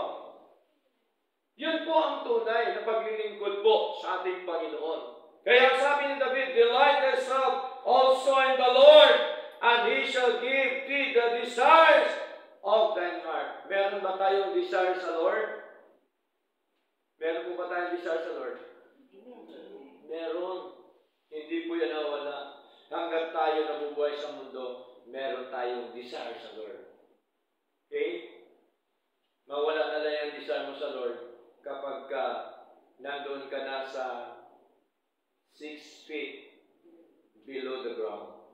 Yun po ang tunay na paglilingkod po sa ating Panginoon. Kaya sabi ni David, delight thyself also in the Lord, and He shall give thee the desires of thine heart. Meron ba tayong desire sa Lord? Meron po ba tayong desire sa Lord? Meron. Hindi po yan nawala. Hanggat tayo nabubuhay sa mundo, meron tayong desire sa Lord. Okay? Mawala na lang yung desire mo sa Lord kapag nandoon ka na sa 6 feet below the ground.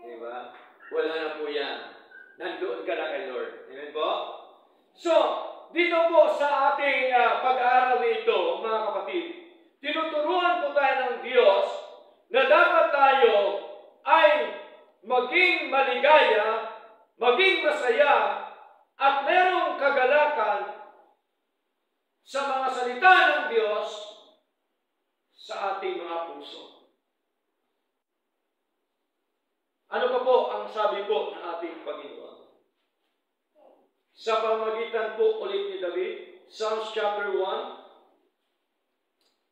Diba? Wala na po yan. Nandoon ka na kay Lord. Amen po? So, dito po sa ating pag-aaral nito, mga kapatid, tinuturuan po tayo ng Diyos na dapat tayo ay maging maligaya, maging masaya, at merong kagalakan sa mga salita ng Diyos sa ating mga puso. Ano pa po ang sabi po ng ating Panginoon? Sa pamamagitan po ulit ni David, Psalms chapter 1,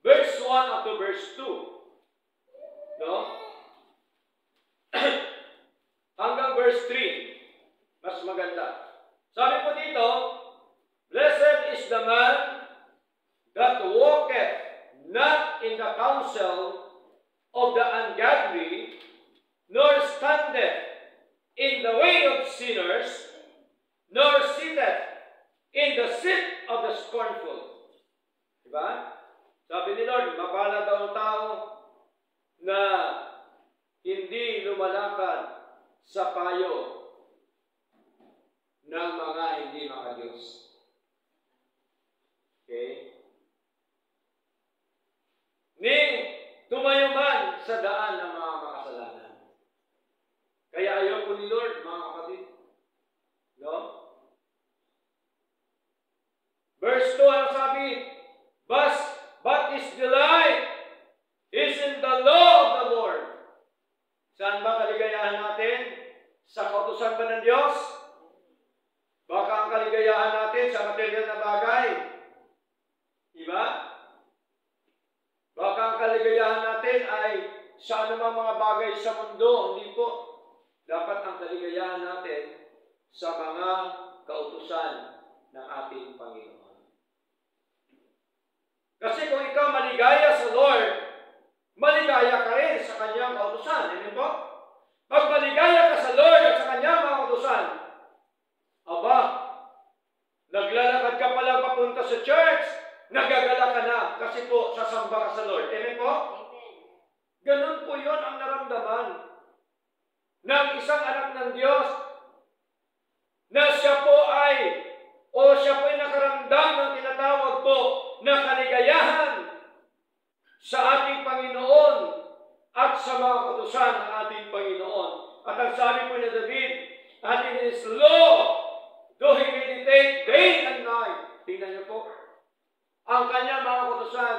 verse 1 up to verse 2. No? Hanggang verse 3. Mas maganda. Sabi po dito, blessed is the man that walketh not in the counsel of the ungodly, nor standeth in the way of sinners, nor sitteth in the seat of the scornful. Diba? Sabi ni Lord, mapalad daw ang tao na hindi lumalakad sa payo ng mga hindi makadiyos. Okay? Ni tumayo man sa daan ng mga makasalanan. Kaya ayaw po ni Lord, mga kapatid. No? Verse 2, ang sabi, but his delight is in the law of the Lord. Saan ba kaligayahan natin? Sa kautusan ba ng Diyos? Baka ang kaligayahan natin sa material na bagay. Diba? Baka ang kaligayahan natin ay sa anumang mga bagay sa mundo. Hindi po. Dapat ang kaligayahan natin sa mga kautusan ng ating Panginoon. Kasi kung ikaw maligaya sa Lord, maligaya ka rin sa Kanyang kautusan. Amen po? Pag maligaya ka sa Lord at sa Kanyang mga kautusan, aba, Naglalakad ka pa lang papunta sa church, nagagala ka na kasi po sasamba ka sa Lord. Amen po? Ganun po yun ang naramdaman ng isang anak ng Diyos na siya po ay nakaramdam ng tinatawag po na kaligayahan sa ating Panginoon at sa mga kautusan ng ating Panginoon. At ang sabi po ni David, and in His law, do he meditate day and night. Tingnan niyo po. Ang kanyang mga kautusan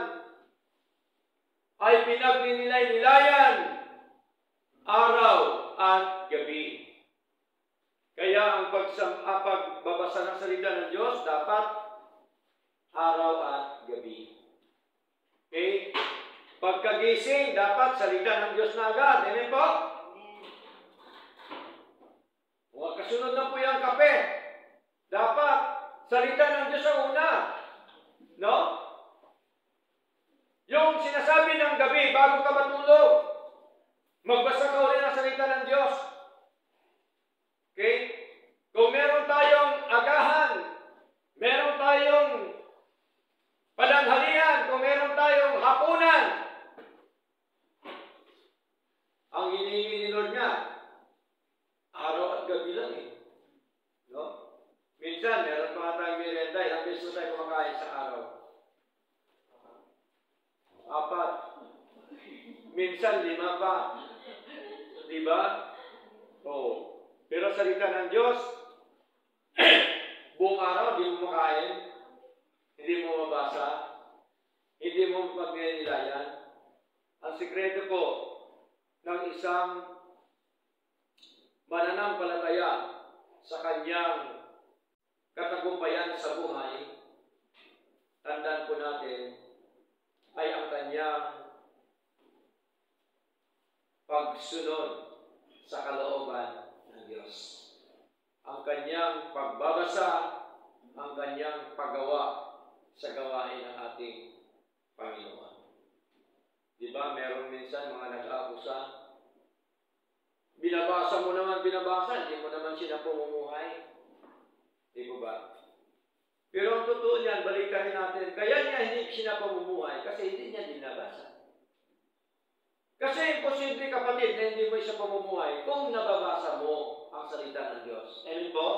ay pinagninilayan araw at gabi. Kaya ang pagbabasa ng salita ng Diyos dapat araw at gabi. Okay? Pagkagising, dapat salita ng Diyos na agad. Amen po? Huwag kasunod na po yung kape. Dapat salita ng Diyos ang una. No? Yung sinasabi ng gabi bago ka matulog, magbasa ka ulit ng salita ng Diyos. Okay? Kung meron tayong agahan, meron tayong pananghalian, kung meron tayong hapunan, ang hinihingi ni Lord nga, araw at gabi lang eh. No? Minsan, meron pa tayong merienda, ilang beses tayo kumakain sa araw. 4. Minsan, 5 pa. Diba? Oo. Pero salita ng Diyos, buong araw, hindi mo makain, hindi mo mabasa, hindi mo magninilayan. Ang sikreto po ng isang mananampalataya sa kanyang katagumpayan sa buhay, tandaan po natin, ay ang kanyang pagsunod sa kalooban ng Diyos. Ang kanyang pagbabasa, ang kanyang paggawa sa gawain ng ating Panginoon. Di ba, meron minsan mga nag-aakusa, binabasa mo naman, hindi mo naman sila pumumuhay. Di ba ba? Pero ang totoo niyan, balikan natin, kaya niya hindi sila pumumuhay kasi hindi niya binabasa. Kasi imposible, kapatid, na hindi mo siya pumumuhay kung nababasa mo ang salita ng Diyos. Amen po?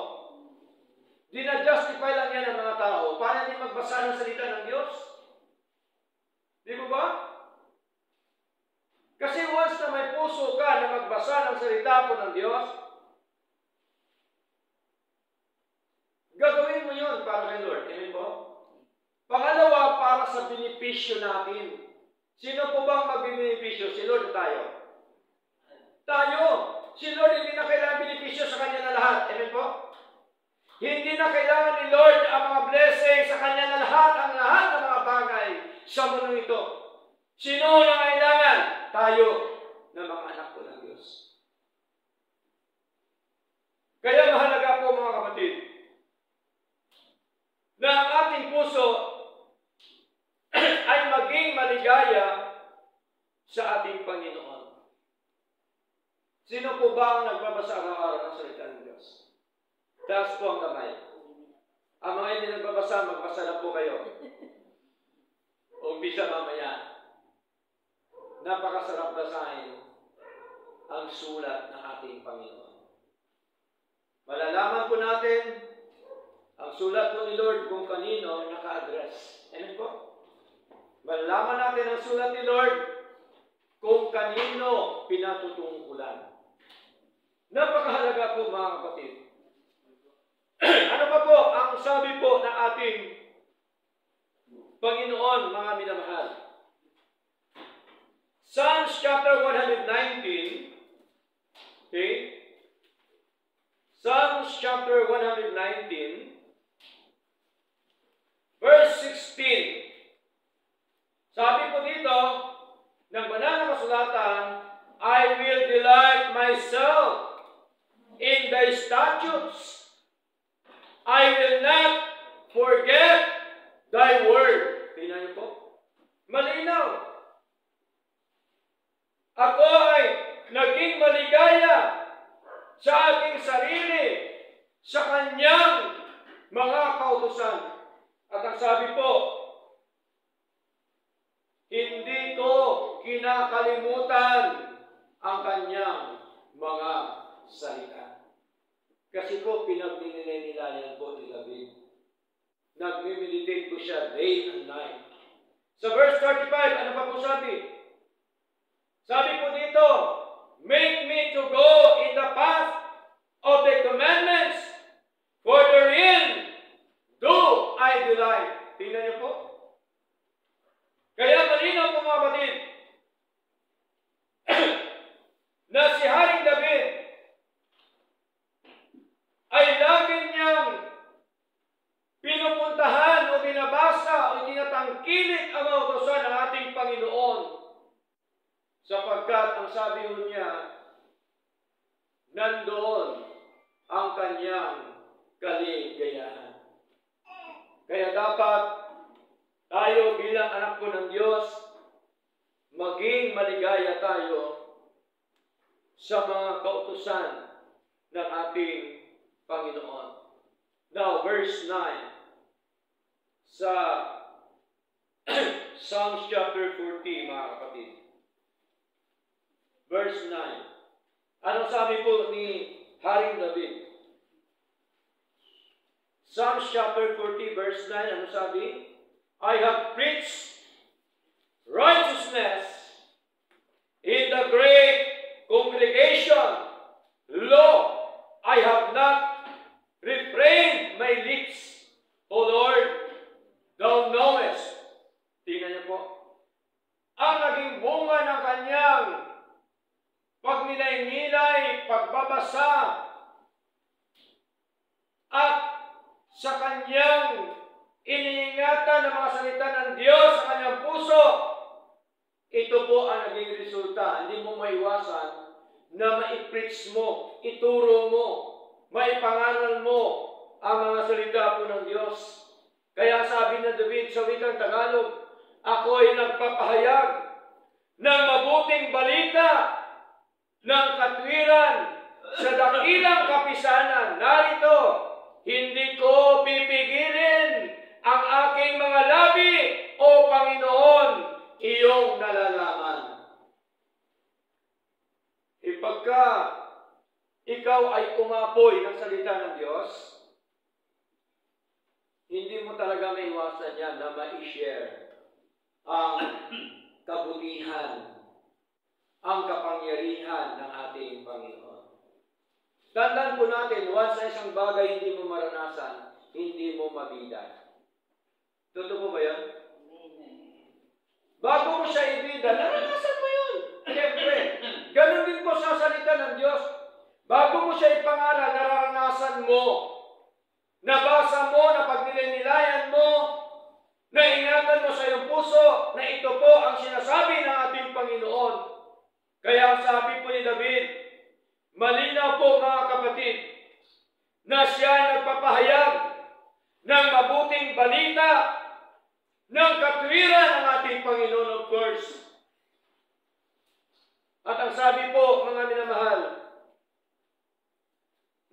Dinajustify lang yan ng mga tao para hindi magbasa ng salita ng Diyos. Di ba ba? Kasi once na may puso ka na magbasa ng salita po ng Diyos, gagawin mo yun para kay Lord. Amen po? Pangalawa, para sa benepisyo natin. Sino po bang magbenepisyo? Si Lord o tayo? Tayo! Si Lord hindi na kailangan benepisyo sa kanya na lahat. Amen po? Hindi na kailangan ni Lord ang mga blessing sa kanya na lahat, ang lahat ng mga bagay sa mundo ito. Sino na kailangan? Tayo na mga anak po ng Diyos. Kaya mahalaga po mga kapatid, na ang ating puso ay maging maligaya sa ating Panginoon. Sino po ba ang nagbabasa araw-araw ng salita ng Diyos? Taas po ang kamay. Ang mga hindi nagbabasa, magbasa na po kayo. Umpisa mamaya. Napakasarap basahin ang sulat ng ating Panginoon. Malalaman po natin ang sulat po ni Lord kung kanino naka-address. Amen po? Malalaman natin ang sulat ni Lord kung kanino pinatutungkulan. Napakahalaga po mga kapatid. Ano pa po ang sabi po ng ating Panginoon, mga minamahal? Psalms chapter 119, okay? Psalms chapter 119, verse 16. Sabi po dito, ng banal na kasulatan, I will delight myself in thy statutes. I will not forget thy word. Tingnan niyo po. Malinaw. Ako ay naging maligaya sa aking sarili, sa kanyang mga kautusan. At ang sabi po, hindi ko kinakalimutan ang kanyang mga salita. Kasi po, pinagnininilayan po ni David. Nagmimeditate po siya day and night. Sa verse 35, ano pa po sabi? Sabi po dito, make me to go in the path of the commandments, for therein do I delight. Tingnan niyo po. Kaya malinaw po mga kapatid, na si Haring David ay lagi niyang pinupuntahan o binabasa o tinatangkilik ang mga utusan ng ating Panginoon. Sapagkat ang sabi niya, nandoon ang kanyang kaligayahan. Kaya dapat tayo bilang anak po ng Diyos, maging maligaya tayo sa mga kautusan ng ating Panginoon. Now, verse 9 sa Psalms chapter 40, mga kapatid. Verse 9. Anong sabi po ni Haring David? Psalms chapter 40, verse 9, ano sabi? I have preached righteousness in the great congregation. Lo, I have not refrained my lips. O Lord, Thou knowest. Tingnan niyo po. Ang naging bunga ng kanyang pagmilay-milay, pagbabasa, at sa kanyang iniingatan ng mga salita ng Diyos sa kanyang puso, ito po ang naging resulta. Hindi mo maiwasan na ma-preach mo, ituro mo, maipangaral mo ang mga salita po ng Diyos. Kaya sabi na David sa wikang Tagalog, ako ay nagpapahayag ng mabuting balita ng katwiran sa dakilang kapisanan. Narito, hindi ko pipigilin ang aking mga labi, o Panginoon, iyong nalalaman. Pagka ikaw ay umapoy ng salita ng Diyos, hindi mo talaga maiwasan yan na ma-share ang kabutihan, ang kapangyarihan ng ating Panginoon. Tandaan po natin, once na isang bagay hindi mo maranasan, hindi mo mabida. Totoo po ba yan? Bago mo siya ibida, naranasan mo yun. Siyempre, ganun din po sa salita ng Diyos. Bago mo siya ipangaral, nararanasan mo. Nabasa mo, napagnilayan mo, naingatan mo sa iyong puso na ito po ang sinasabi ng ating Panginoon. Kaya sabi po ni David, malinaw po mga kapatid, na siya nagpapahayag ng mabuting balita ng katwiran ng ating Panginoon, of course. At ang sabi po, mga minamahal,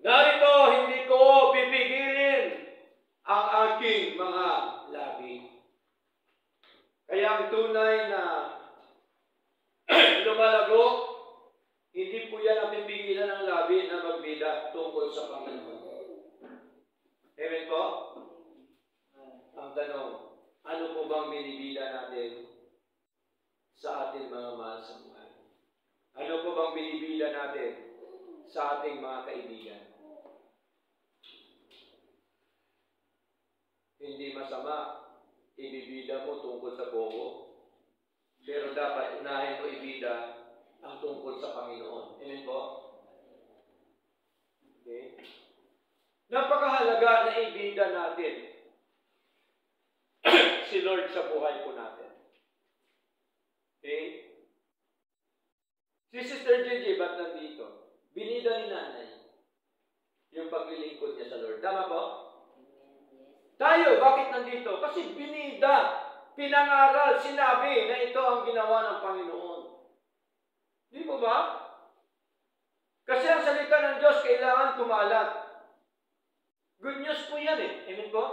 narito, hindi ko pipigilin ang aking mga labi. Kaya ang tunay na lumalago, hindi po yan ang pipigilan ng labi na magbida tungkol sa Panginoon. Amen po? Ang tanong, ano po bang binibida natin sa ating mga mahal sa buhay? Ano po bang binibida natin sa ating mga kaibigan? Hindi masama ibibida mo tungkol sa buho, pero dapat unahin mo ibida ang tungkol sa Panginoon. Amen po? Okay? Napakahalaga na ibida natin si Lord sa buhay po natin. Okay? Si Sister Gigi, ba't nandito? Binida ni nanay yung paglilingkod niya sa Lord. Tama po? Tayo, bakit nandito? Kasi binida, pinangaral, sinabi na ito ang ginawa ng Panginoon. Di mo ba? Kasi ang salita ng Diyos kailangan kumalat. Good news po yan eh. Amen po?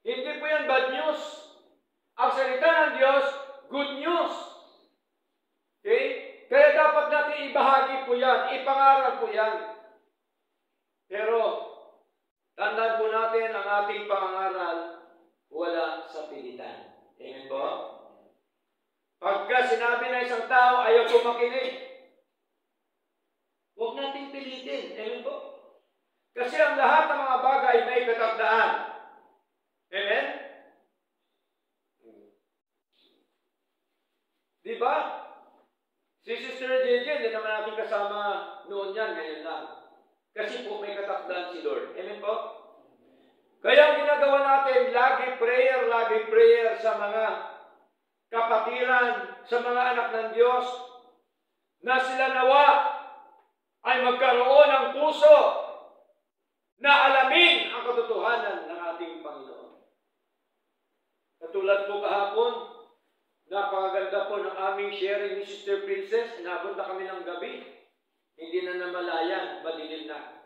Hindi po yan bad news. Ang salita ng Diyos, good news. Okay? Kaya dapat natin ibahagi po yan, ipangaral po yan. Pero, tandaan po natin ang ating pangangaral, wala sa pilitan. Amen po? Pagka sinabi ng isang tao, ayaw po makinig, huwag nating pilitin. Amen po? Kasi ang lahat ng mga bagay may katakdaan. Amen? Di ba? Si Sister JJ, hindi naman natin kasama noon yan, ngayon lang. Kasi po may katakdaan si Lord. Amen po? Kaya ang ginagawa natin, lagi prayer sa mga kapatiran, sa mga anak ng Diyos, na sila nawa ay magkaroon ng puso na alamin ang katotohanan ng ating Panginoon. Katulad po kahapon, napakaganda po ng aming sharing ni Sister Princess. Inabot na kami ng gabi. Hindi na namalayan, madilim na.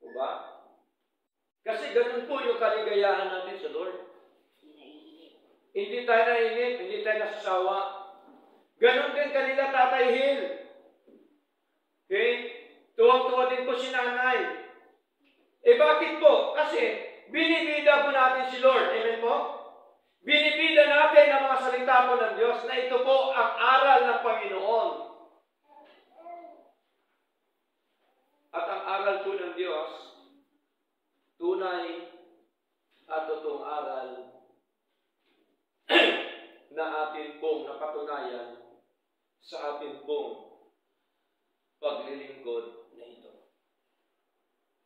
Diba? Kasi ganun po yung kaligayahan natin sa Lord. Hindi tayo nainip, hindi tayo nasasawa. Ganun din kanila Tatay Hill. Okay? Tuwang-tuwa din po si Nanay. Eh bakit po? Kasi binibida po natin si Lord. Amen po? Binibida natin ang mga salita po ng Diyos na ito po ang aral ng Panginoon. At ang aral po ng Diyos, tunay at totoong aral na atin pong napatunayan sa atin pong paglilingkod na ito.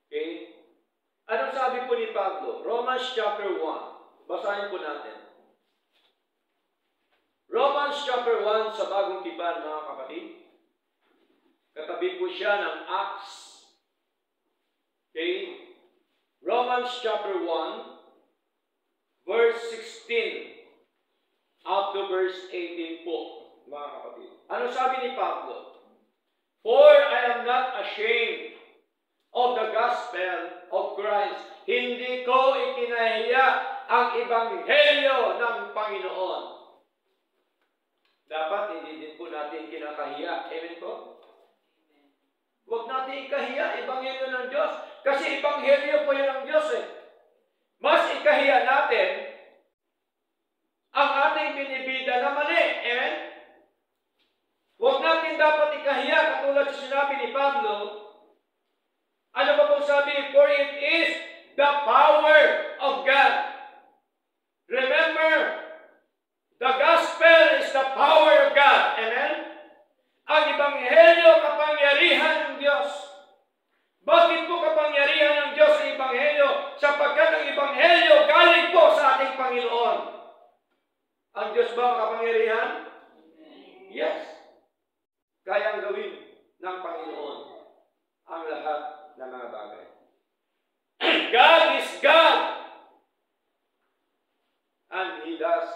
Okay? Anong sabi po ni Pablo? Romans chapter 1. Basahin po natin. Romans chapter 1 sa Bagong Tipan, mga kapatid. Katabi po siya ng Acts. Okay? Romans chapter 1, verse 16 up to verse 18 po, mga kapatid. Ano sabi ni Pablo? For I am not ashamed of the gospel of Christ. Hindi ko ikinahiya ang ebanghelyo ng Panginoon. Dapat hindi din po natin kinakahiya. Amen po? Huwag natin ikahiya ebanghelyo ng Diyos. Kasi ebanghelyo po yun ng Diyos eh. Mas ikahiya natin ang ating binibida na mali. Amen? Huwag natin dapat ikahiya katulad sa sinabi ni Pablo. Ano ba pong sabi? For it is the power of God. Remember, the gospel is the power of God. Amen? Ang ebanghelyo, kapangyarihan ng Diyos. Bakit po kapangyarihan ng Diyos ang ebanghelyo? Sapagkat ang ebanghelyo galing po sa ating Panginoon. Ang Diyos ba makapangyarihan? Yes. Kayang gawin ng Panginoon ang lahat ng mga bagay. God is God. And He does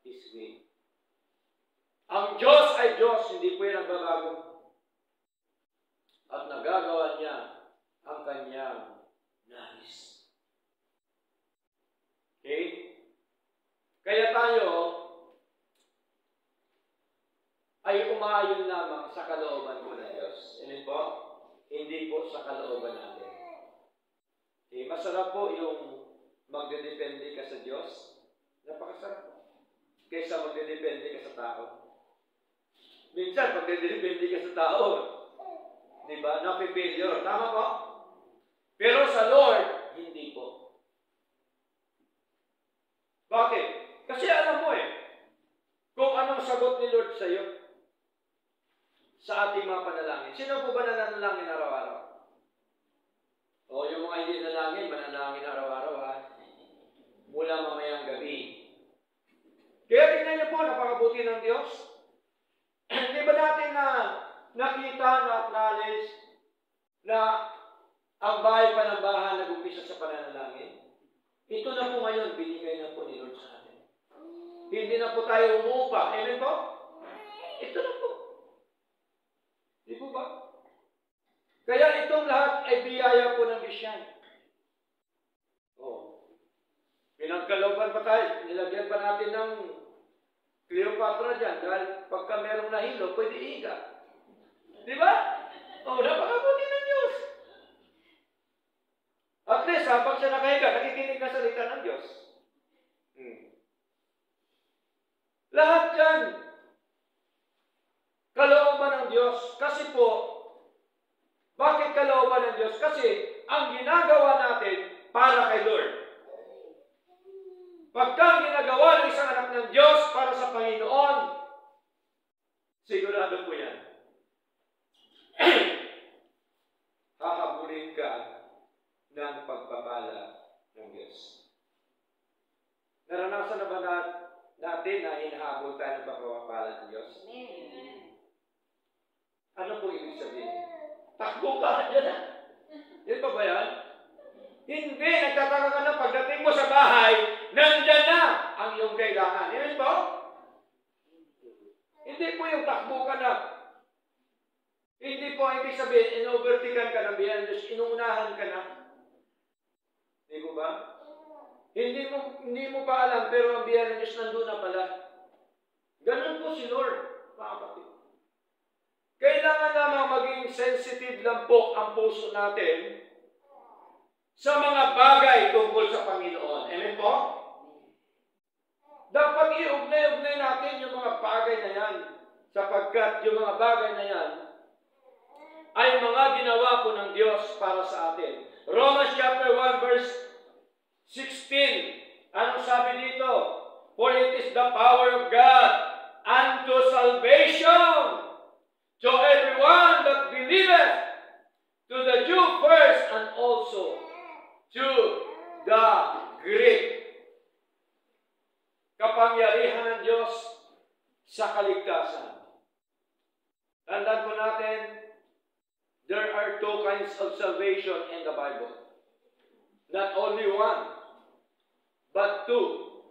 His will. Ang Diyos ay Diyos, hindi po yan nagbabago. At nagagawa niya ang kanyang nais. Okay? Kaya tayo ay umaayon lamang sa kalooban po ng Diyos. Amen po? Hindi po sa kalooban natin. Okay? Masarap po yung magdedepende ka sa Diyos. Napakasarap po. Kaysa magdedepende ka sa tao. Minsan, magdedepende ka sa tao, di ba? Napifailure. Tama po? Pero sa Lord, hindi po. Bakit? Kasi alam mo kung anong sagot ni Lord sa iyo sa ating mga panalangin. Sino po ba nananalangin araw-araw? O yung mga hindi nanalangin, manalangin araw-araw ha? Mula mamayang gabi. Kaya tingnan niyo po, napakabuti ng Diyos. Di ba natin na nakita na acknowledge na ang bahay panambahan nag-umpisa sa pananalangin? Ito na po ngayon, binigay na po ni Lord sa atin. Hindi na po tayo umuupa. Amen po? Ito na po. Di po ba? Kaya itong lahat ay biyaya po ng Diyos yan. Pinagkalooban pa tayo, nilagyan pa natin ng Cleopatra dyan, dahil pagka merong nahilo, pwede iga. Di ba? O, napakabuti ng Diyos. At least, habang siya nakahiga, nakikinig na salita ng Diyos. Lahat yan, kalooban ng Diyos. Kasi po, bakit kalooban ng Diyos? Kasi, ang ginagawa natin para kay Lord. Pagka ginagawa ng isang anak ng Diyos para sa Panginoon, sigurado po yan. Hahabulin ka ng pagpapala ng Diyos. Naranasan na ba natin na hinahabol tayo ng pagpapala ng Diyos? Ano po ibig sabihin? Takbo ka dyan. Yan pa ba yan? Hindi, nagtataka ka na pagdating mo sa bahay, nandyan na ang iyong kailangan. Yan po? Hindi po yung takbo ka na. Hindi po ibig sabihin, in-overtikan ka ng biyaya ng Diyos, inuunahan ka na. Hindi po ba? Hindi mo pa alam, pero ang biyaya ng Diyos nandun na pala. Ganun po si Lord, mga kapatid. Kailangan lamang maging sensitive lang po ang puso natin sa mga bagay tungkol sa Panginoon. Amen po? Dapat iugnay-ugnay natin yung mga bagay na yan, sapagkat yung mga bagay na yan ay mga ginawa po ng Diyos para sa atin. Romans chapter 1 verse 16. Anong sabi dito? For it is the power of God unto salvation to everyone that believeth, to the Jew first and also to the Greek. Kapangyarihan ng Diyos sa kaligtasan. Tandaan po natin, there are two kinds of salvation in the Bible. Not only one, but two.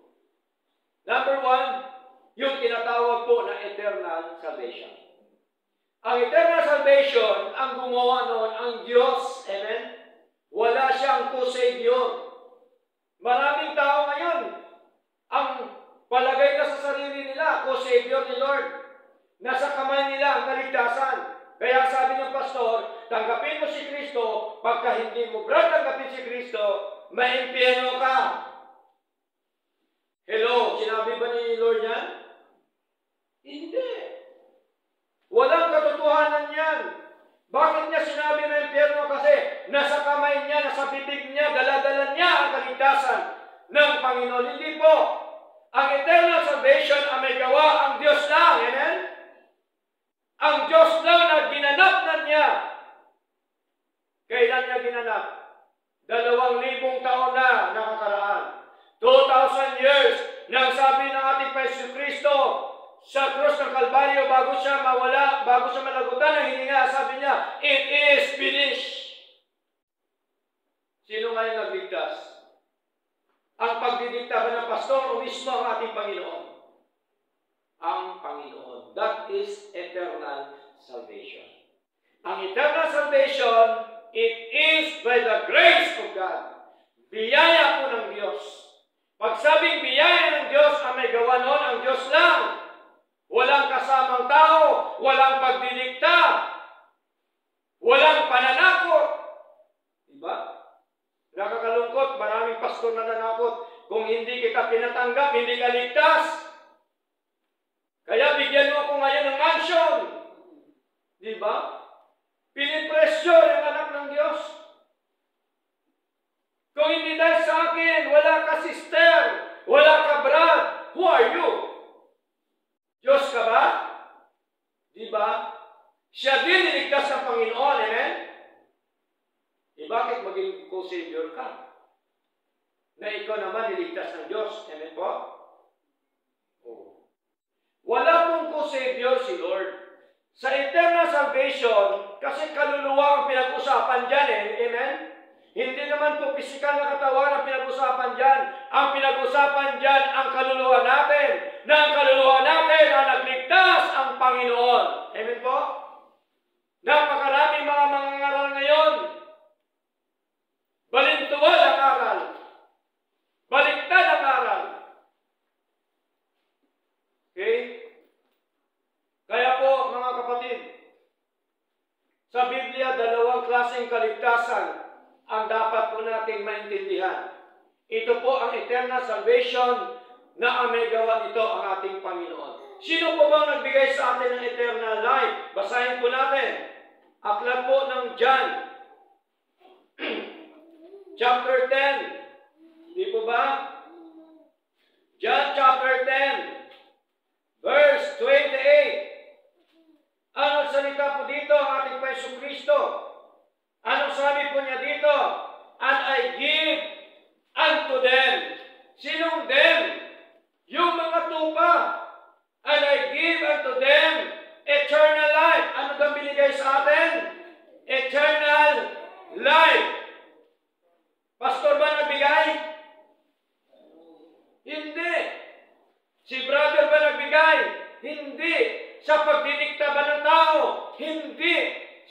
Number one, yung tinatawag po na eternal salvation. Ang eternal salvation, ang gumawa noon, ang Diyos, amen? Wala siyang co-savior. Maraming tao ngayon, ang palagay na sa sarili nila, co-savior ni Lord. Nasa kamay nila ang kaligtasan. Kaya sabi ng pastor, tanggapin mo si Kristo, pagka hindi mo tanggapin si Kristo, maimpyerno ka. Hello, sinabi ba ni Lord yan? Hindi. Walang katotohanan yan. Bakit niya sinabi na impyerno? Kasi nasa kamay niya, nasa bibig niya, dala-dala niya ang kaligtasan ng Panginoon. Hindi po. Ang eternal salvation ang may gawa ang Diyos lang. Amen? Ang Diyos lang na ginanap na niya. Kailan niya ginanap? 2,000 taon na nakakaraan. 2,000 years nang sabi ng ating Paiso Kristo sa krus ng Kalbaryo, bago siya mawala, bago siya malagutan ng hininga, sabi niya, it is finished. Sino ngayon nagligtas? Ang pagdidikta ba ng pastor o mismo ang ating Panginoon? Ang Panginoon. That is eternal salvation. Ang eternal salvation, it is by the grace of God. Biyaya po ng Diyos. Pag sabing biyaya ng Diyos, ang may gawa noon ang Diyos lang. Walang kasamang tao, walang pagdidikta, walang pananakot. Diba? Nakakalungkot, maraming pastor na nanakot. Kung hindi kita pinatanggap, hindi ka ligtas. Kaya bigyan mo ako ngayon ng mansion. Diba? Pinipresyo yung anak ng Diyos. Kung hindi dahil sa akin, wala ka sister, wala ka brad, who are you? Diyos ka ba? Diba? Siya din niligtas ng Panginoon, amen? Bakit maging co-savior ka? Na ikaw naman niligtas ng Diyos, amen po? Oh. Wala pong co-savior si Lord. Sa eternal salvation, kasi kaluluwa ang pinag-usapan dyan, amen? Hindi naman po pisikal na katawan ang pinag-usapan dyan. Ang pinag-usapan dyan ang kaluluwa natin. Na ang kaluluwa natin ang nagligtas ang Panginoon. Amen po? Napakaraming mga mangangaral ngayon. Balintuwal ang aral. Baliktad ang Ito po ang eternal salvation na ang may gawa nito ang ating Panginoon. Sino po bang nagbigay sa atin ng eternal life? Basahin po natin. Aklat po ng John. Chapter 10. Di po ba? John chapter 10. Verse 28. Anong salita po dito ang ating Panginoon Kristo? Anong sabi po niya dito? And I give unto them. Sinong them? Yung mga tupa. And I give unto them eternal life. Ano bang binigay sa atin? Eternal life. Pastor ba nagbigay? Hindi. Si brother ba nagbigay? Hindi. Sa pagdidikta ba ng tao? Hindi.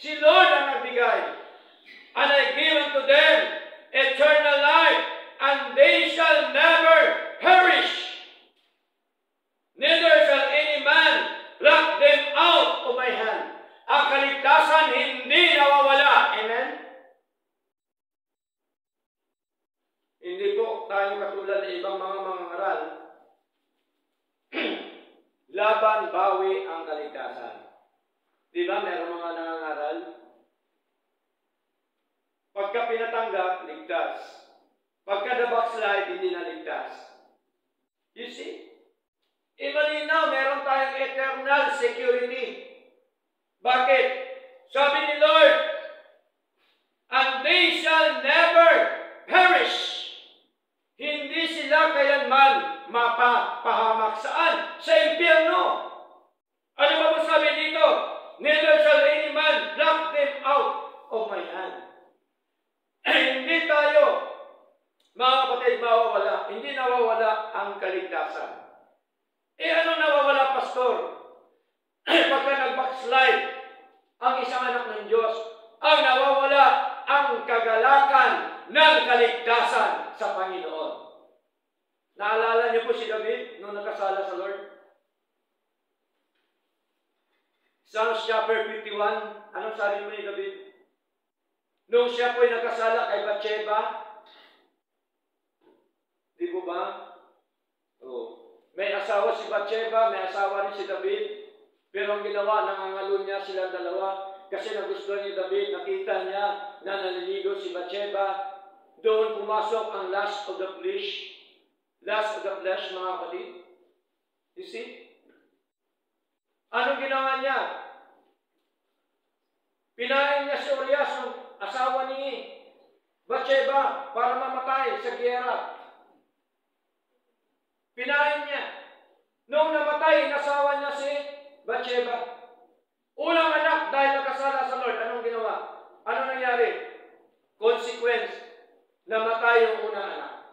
Si Lord ang nagbigay. And I give unto them eternal life, and they shall never perish. Neither shall any man pluck them out of my hand. Ang kaligtasan hindi nawawala. Amen? Hindi po tayo katulad ng ibang mga mangangaral. Laban, bawi ang kaligtasan. Di ba meron mga nangangaral? Pagka pinatanggap, ligtas. Pagka na-backslide, hindi na ligtas. You see? Malinaw, meron tayong eternal security. Bakit? Sabi ni Lord, and they shall never perish. Hindi sila kailanman mapapahamak. Saan? Sa impyerno. Ano ba po sabi dito? Neither shall any man pluck them out of my hand. Hindi tayo, mga kapatid, mawawala. Hindi nawawala ang kaligtasan. Ano nawawala, Pastor? Pagka nag-backslide ang isang anak ng Diyos, ang nawawala ang kagalakan ng kaligtasan sa Panginoon. Naalala niyo po si David nung nakasala sa Lord? Psalms chapter 51, anong sabi mo ni David? Nung siya po'y nakasala kay Bathsheba, di po ba? May asawa si Bathsheba, may asawa rin si David. Pero ang ginawa, nangangalo niya silang dalawa. Kasi nagustuhan ni David, nakita niya na naliligo si Bathsheba. Doon pumasok ang lust of the flesh. Lust of the flesh, mga kapatid. You see? Anong ginawa niya? Pinain niya si Urias, asawa ni Bathsheba, para mamatay sa giyera. Pinain niya. Noong namatay, inasawa niya si Bathsheba. Unang anak dahil nakasala sa Lord, anong ginawa? Ano nangyari? Consequence, namatay yung unang anak.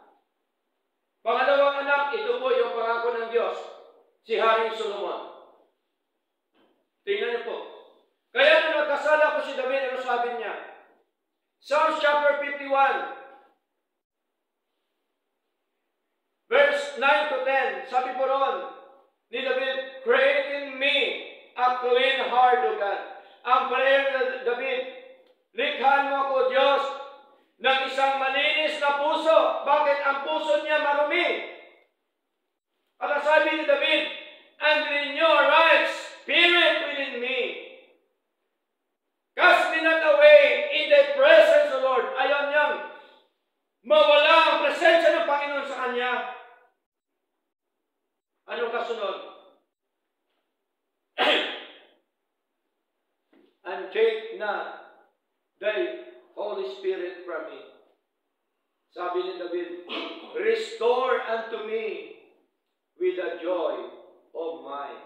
Pangalawang anak, ito po yung pangako ng Diyos, si Haring Solomon. Tingnan niyo po. Kaya nung nagkasala ko si David, ano sabi niya? Psalms chapter 51, verse 9 to 10, sabi po ron ni David, create in me a clean heart, O God. Ang prayer ni David, likhan mo ako, Diyos, ng isang malinis na puso. Bakit? Ang puso niya marumi. At sabi ni David, and renew a right spirit within me. Cast me not away in the presence of the Lord. Ayaw niyang mawala ang presensya ng Panginoon sa kanya. Anong kasunod? And take not thy Holy Spirit from me. Sabi ni David, restore unto me with the joy of my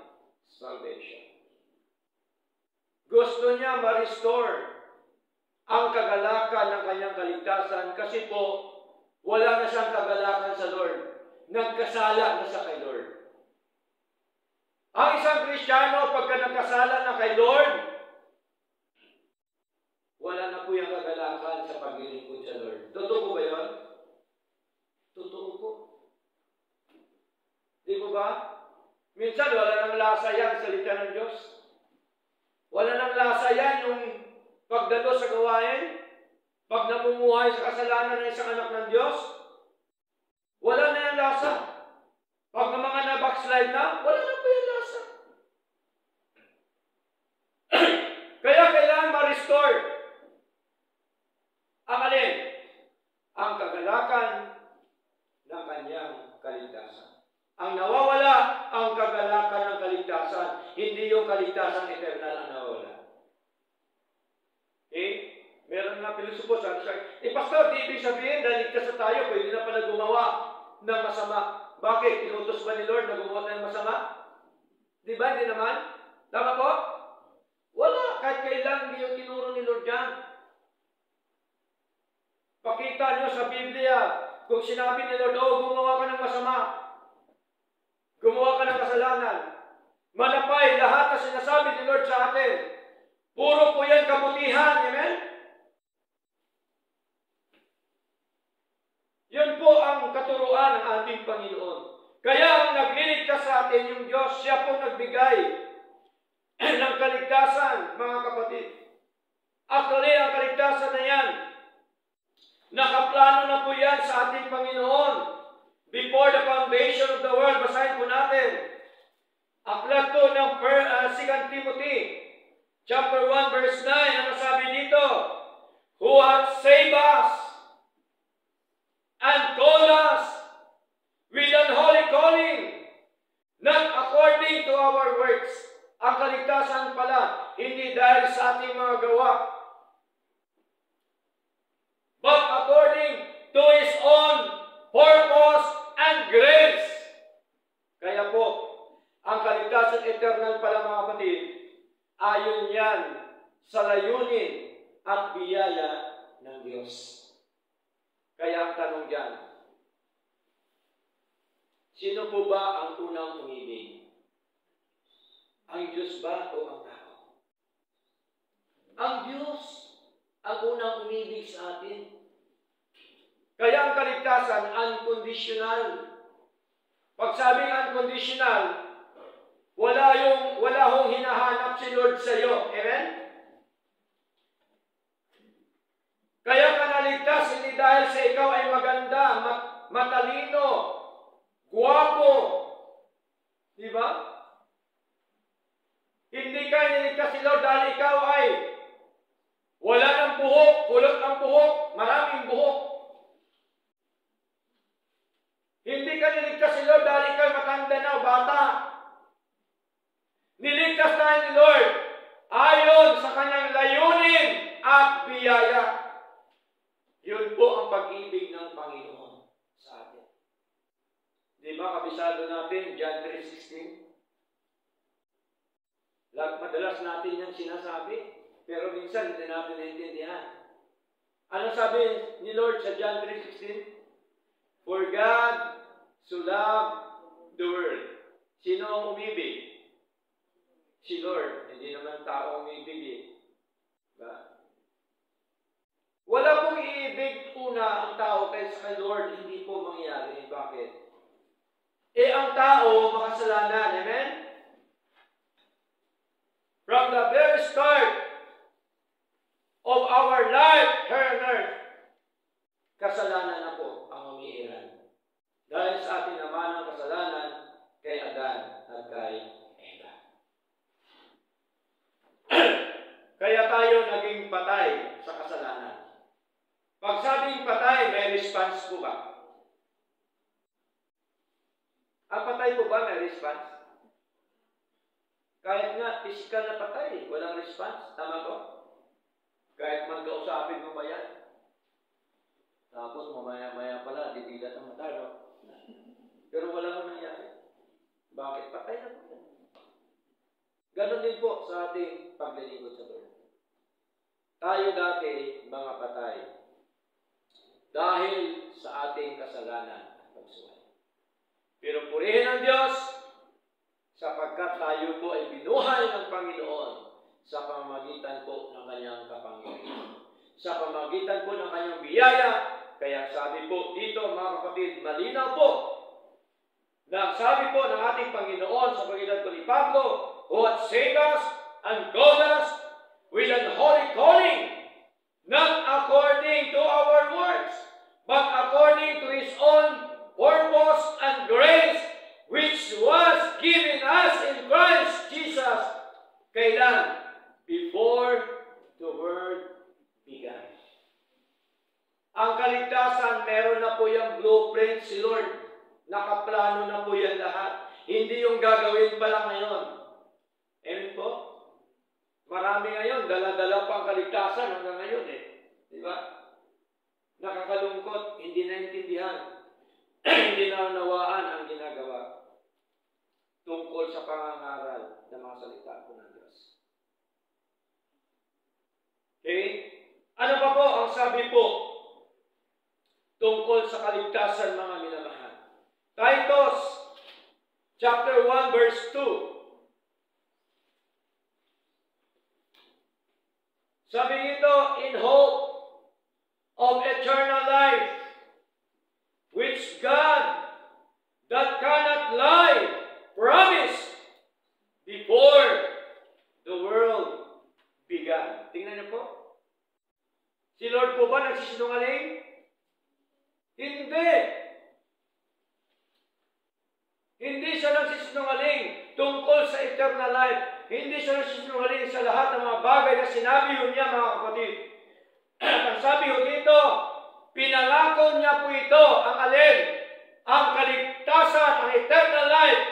salvation. Gusto niya ma-restore ang kagalakan ng kanyang kaligtasan kasi po, wala na siyang kagalakan sa Lord. Nagkasala na siya kay Lord. Ang isang Kristiyano, pagka nagkasala na kay Lord, wala na po yung kagalakan sa paglilingkod sa Lord. Totoo po ba yun? Totoo po. Di po ba? Minsan, wala nang lasa yan salita ng Diyos. Wala nang lasa yan yung pagdalo sa gawain, pag namumuhay sa kasalanan ng isang anak ng Diyos. kaligtasan. Ang nawawala, ang kagalakan ng kaligtasan. Hindi yung kaligtasan eternal ang nawawala. Meron nga pilosopo, sabi siya, pastor, di ibig sabihin, dahil ligtas na tayo, pwede na pala gumawa ng masama. Bakit? Inutos ba ni Lord na gumawa tayo ng masama? Di ba? Hindi naman? Tama po? Wala. Kahit kailan hindi yung tinuro ni Lord yan. Pakita nyo sa Biblia, kung sinabi ni Lord, gumawa ka ng masama. Gumawa ka ng kasalanan. Malapay, lahat na sinasabi ni Lord sa atin. Puro po yan kabutihan. Amen? Yun po ang katuruan ng ating Panginoon. Kaya ang nagliligtas sa atin yung Diyos, siya po nagbigay ng kaligtasan, mga kapatid. Actually, ang kaligtasan na yan, nakaplano na po yan sa ating Panginoon. Before the foundation of the world, basahin po natin. Aklat po ng 2 Timothy, chapter 1, verse 9, ano sabi dito? Who hath saved us and called us with an holy calling, not according to our works. Ang kaligtasan pala, hindi dahil sa ating mga gawa, but according to His own purpose and grace. Kaya po, ang kaligtasan eternal pala, mga kapatid, ayon yan sa layunin at biyaya ng Diyos. Kaya ang tanong dyan, sino po ba ang unang umibig? Ang Diyos ba o ang tao? Ang Diyos ang unang umibig sa atin. Kaya ang kaligtasan, unconditional. Pag sabing unconditional, wala hong hinahanap si Lord sa iyo. Amen? Kaya ka naligtas, hindi dahil sa ikaw ay maganda, matalino, guwapo. Di ba? Hindi ka niligtas si Lord dahil ikaw ay wala ng buhok, kulot ang buhok, maraming buhok. Hindi ka niligtas si Lord dahil ikaw ay matanda na o bata. Niligtas tayo ni Lord ayon sa kanyang layunin at biyaya. Yun po ang pag-ibig ng Panginoon sa atin. Di ba, kabisado natin, John 3:16? Madalas natin yan sinasabi, pero minsan hindi natin naintindihan. Ano sabi ni Lord sa John 3:16? For God so loved the world. Sino ang umibig? Si Lord. Hindi naman tao umibig eh. Diba? Wala pong iibig una ang tao kaysa kay Lord, hindi po mangyayari. Bakit? Ang tao makasalanan. Amen? From the very start of our life here on earth, kasalanan na po ang umiiral. Dahil sa atin naman ang kasalanan kay Adan at kay Eva. Kaya tayo naging patay sa kasalanan. Pag sabing patay, may response po ba? Ang patay po ba may response? Kahit nga, physical na patay, walang response. Tama ko? Kahit magkausapin mo ba yan? Tapos mamaya-maya pala, didilat ang mata, no? Pero wala mo nangyari. Bakit? Patay na po yan. Ganon din po sa ating paglilingkod sa Lord. Tayo dati, mga patay, dahil sa ating kasalanan at pagsuway. Pero purihin ang Diyos sapagkat tayo po ay binuhay ng Panginoon sa pamamagitan po ng kanyang kapangyarihan. Sa pamamagitan po ng kanyang biyaya. Kaya sabi po dito, mga kapatid, malinaw po na sabi po ng ating Panginoon sa pagitan po ni Pablo, who hath saved us and called us with an holy calling, not according to our works, but according to His own purpose and grace, which was given us in Christ Jesus. Kailan? Before the world began. Ang kaligtasan, meron na po yung blueprint si Lord Nakaplano na po yan lahat. Hindi yung gagawin pa lang ngayon. Amen po? Marami ngayon, dala-dala pa ang kaligtasan hanggang ngayon eh. Di ba? Nakakalungkot, hindi naintindihan. Hindi naunawaan ang ginagawa tungkol sa pangangaral ng mga salita po ng Diyos. Okay? Ano pa po ang sabi po tungkol sa kaligtasan, mga minamahal? Titus chapter 1 verse 2. Sabi nito, in hope of eternal life, which God that cannot lie promised before the world began. Tingnan niyo po. Si Lord po ba nagsisinungaling? Hindi. Hindi siya nagsisinungaling tungkol sa eternal life. Hindi siya nagsisinungaling sa lahat ng mga bagay na sinabi niya, mga kapatid. Ang sabi ho dito, pinangako niya po ito, ang alin? Ang kaligtasan, ang eternal life.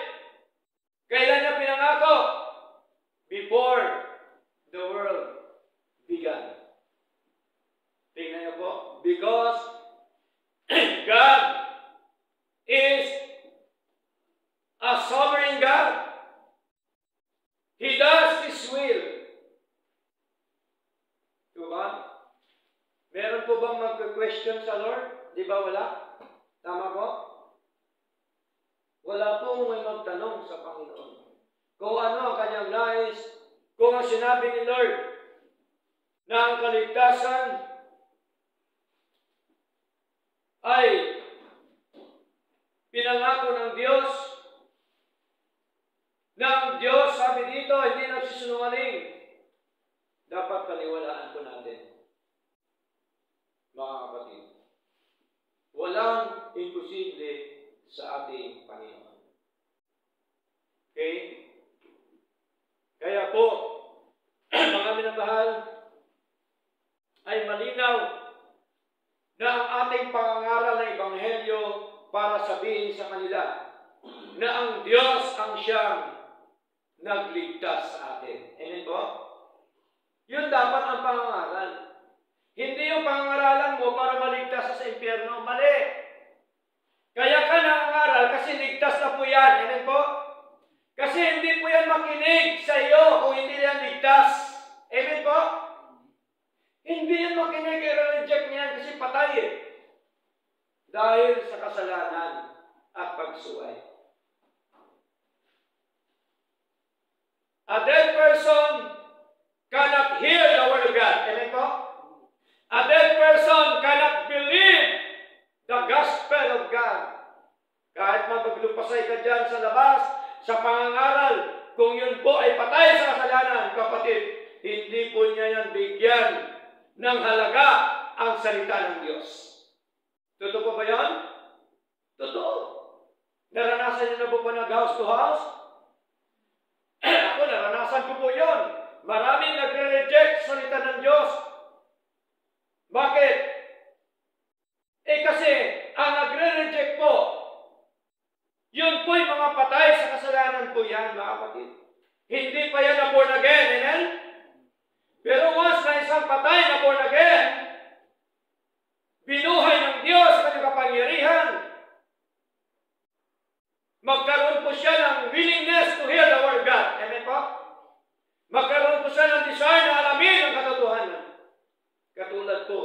Kailan niya pinangako? Before the world began. Tingnan niyo po. Because God is a sovereign God. He does His will. Diba? Meron po bang mag-question sa Lord? Di ba wala? Tama po? Wala pong may magtanong sa Panginoon. Kung ano ang kanyang nais, kung ang sinabi ni Lord na ang kaligtasan ay pinangako ng Diyos, na ang Diyos, sabi dito, hindi nagsisinungaling, dapat paniwalaan po natin. Mga kapatid, walang imposible sa ating Panginoon. Okay? Kaya po, mga minamahal, ay malinaw na ang ating pangangaral ng Ebanghelyo para sabihin sa kanila na ang Diyos ang siyang nagligtas sa atin. Amen po? Yun dapat ang pangangaral. Hindi yung pangangaralan mo para maligtas sa impyerno. Mali. Kaya ka nangangaral kasi ligtas na po yan. Amen po? Kasi hindi po yan makinig sa iyo kung hindi yan ligtas. Amen po? Hindi yan makinig, i-reject niyan kasi patay eh. Dahil sa kasalanan at pagsuway. A dead person cannot hear the word of God. Amen po? A dead person cannot believe the gospel of God. Kahit maglupasay ka dyan sa labas, sa pangangaral, kung yun po ay patay sa kasalanan, kapatid, hindi po niya yan bigyan ng halaga ang salita ng Diyos. Totoo po ba yan? Totoo. Naranasan niyo na po ba nag-house to house? Ako, naranasan ko po yun. Maraming nagre-reject sa salita ng Diyos. Bakit? Kasi ang nagre-reject po, yun po'y mga patay sa kasalanan po yan, mga kapatid. Hindi pa yan na born again, amen? Pero once na isang patay na born again, binuhay ng Diyos sa kanyang kapangyarihan, magkaroon po siya ng willingness to hear the word of God. Amen po? Magkaroon po siya ng desire na alamin ang katotohanan. Katulad po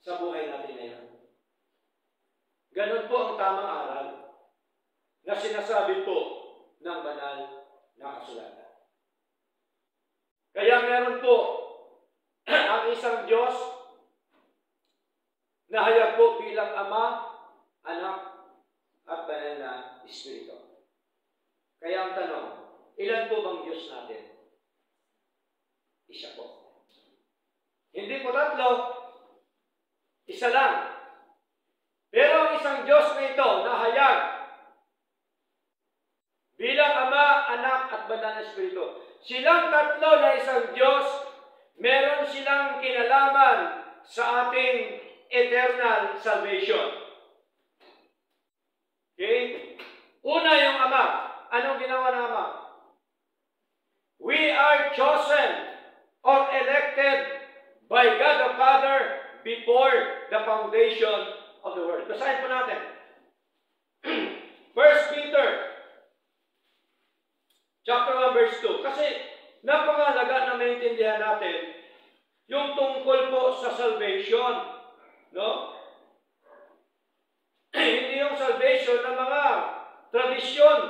sa buhay natin ngayon. Ganon po ang tamang aral na sinasabi po ng banal na kasulatan. Kaya meron po ang isang Diyos na hayag po bilang Ama, Anak, at Banal na Espiritu. Kaya ang tanong, ilan po bang Diyos natin? Isa po. Hindi po tatlo, isa lang. Pero ang isang Diyos na ito na hayag bilang Ama, Anak, at Banal na Espiritu. Silang tatlo na isang Diyos, meron silang kinalaman sa ating eternal salvation. Okay? Una yung Ama. Anong ginawa ng Ama? We are chosen or elected by God the Father before the foundation of the world. Basahin po natin. 1 Peter chapter 1 verse 2. Kasi napakahalaga na maintindihan natin yung tungkol po sa salvation. No? Hindi yung salvation ng mga tradisyon.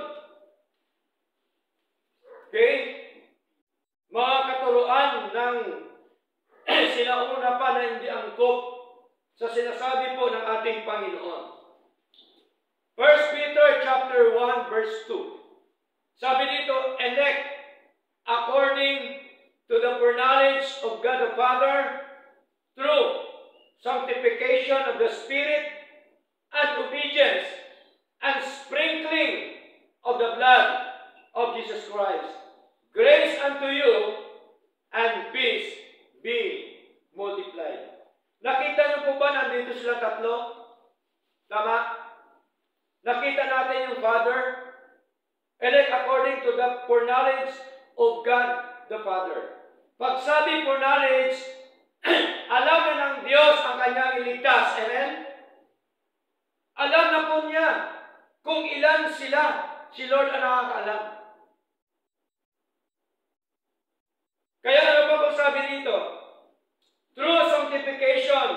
Okay? Mga katuruan ng sinauna pa na hindi angkop sa sinasabi po ng ating Panginoon. 1 Peter chapter 1 verse 2. Sabi dito, elect according to the foreknowledge of God the Father through sanctification of the Spirit and obedience and sprinkling of the blood of Jesus Christ. Grace unto you and peace be multiplied. Nakita niyo po ba nandito sila tatlo? Tama? Nakita natin yung Father. Elect according to the foreknowledge of God the Father. Pag sabi foreknowledge, alam na ng Diyos ang kanyang iligtas. Amen? Alam na po niya kung ilan sila. Si Lord ang nakakaalam. Kaya ano pa po sabi dito? Through sanctification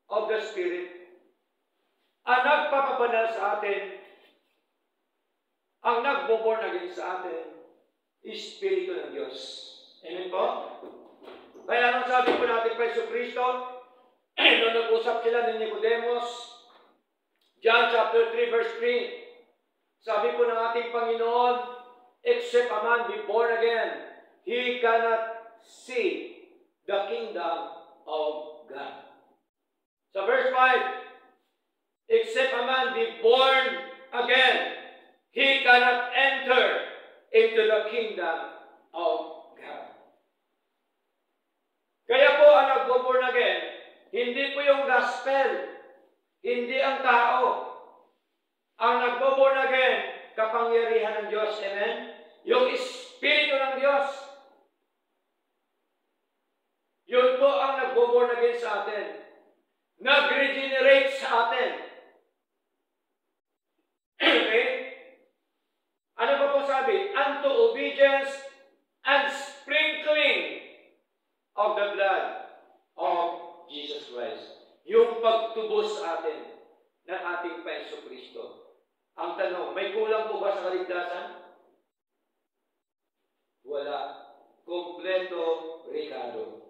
of the Spirit, ang nagpapabanal sa atin, ang nagbo-born again sa atin, Espiritu ng Diyos. Amen po? Kaya anong sabi po natin pa Yesu Cristo, nung nag-usap sila ni Nicodemus, John chapter 3 verse 3, sabi po ng ating Panginoon, except a man be born again, he cannot see the kingdom of God. Sa verse 5, except a man be born again, he cannot enter into the kingdom of God. Kaya po ang nagbo-born again, hindi po yung gospel, hindi ang tao. Ang nagbo-born again, kapangyarihan ng Diyos. Amen? Yung Espiritu ng Diyos. Yun po ang nagbo-born again sa atin. Nag-regenerate sa atin. Okay? Ano pa po sabi? Unto obedience and sprinkling of the blood of Jesus Christ. Yung pagtubos sa atin ng ating Panginoon Kristo. Ang tanong, may kulang po ba sa kaligtasan? Wala. Kompleto Ricardo.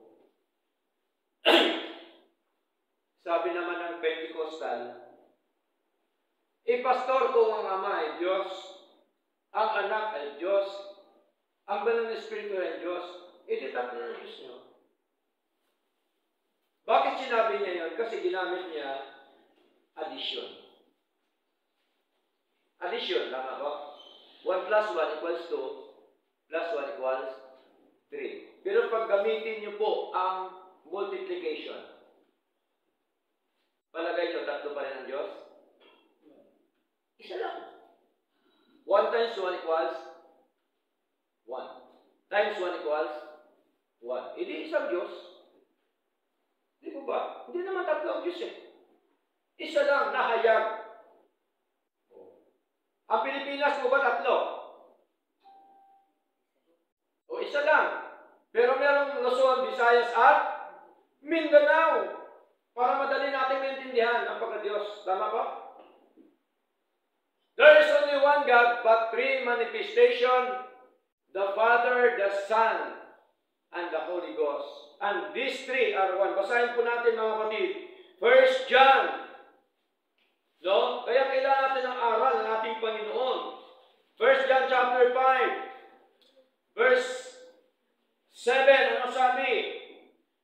Sabi naman ng Pentecostal, ipastor ko ang Ama ay Diyos, ang Anak ay Diyos, ang Banal na Espiritu ay Diyos, ititatlo ng Diyos niyo. Bakit sinabi niya yun? Kasi ginamit niya addition. Addition, tama ba? 1 plus 1 equals 2, plus 1 equals 3. Pero pag gamitin niyo po ang multiplication, palagay niyo, tatlo pa rin ang Diyos? Isa lang. 1 times 1 equals 1. Times 1 equals 1. Hindi isang Diyos. Di po ba? Hindi naman tatlo ang Diyos eh. Isa lang, nahayag. Ang Pilipinas po ba tatlo? O isa lang. Pero merong Luzon, Visayas at Mindanao. Para madali natin maintindihan ang pagka-Diyos. Tama ba? There is only one God, but three manifestation, the Father, the Son, and the Holy Ghost. And these three are one. Basahin po natin mga kapatid. 1 John. No? Kaya kailangan natin ng aral ng ating Panginoon. 1 John chapter 5. Verse 7. Ano sabi?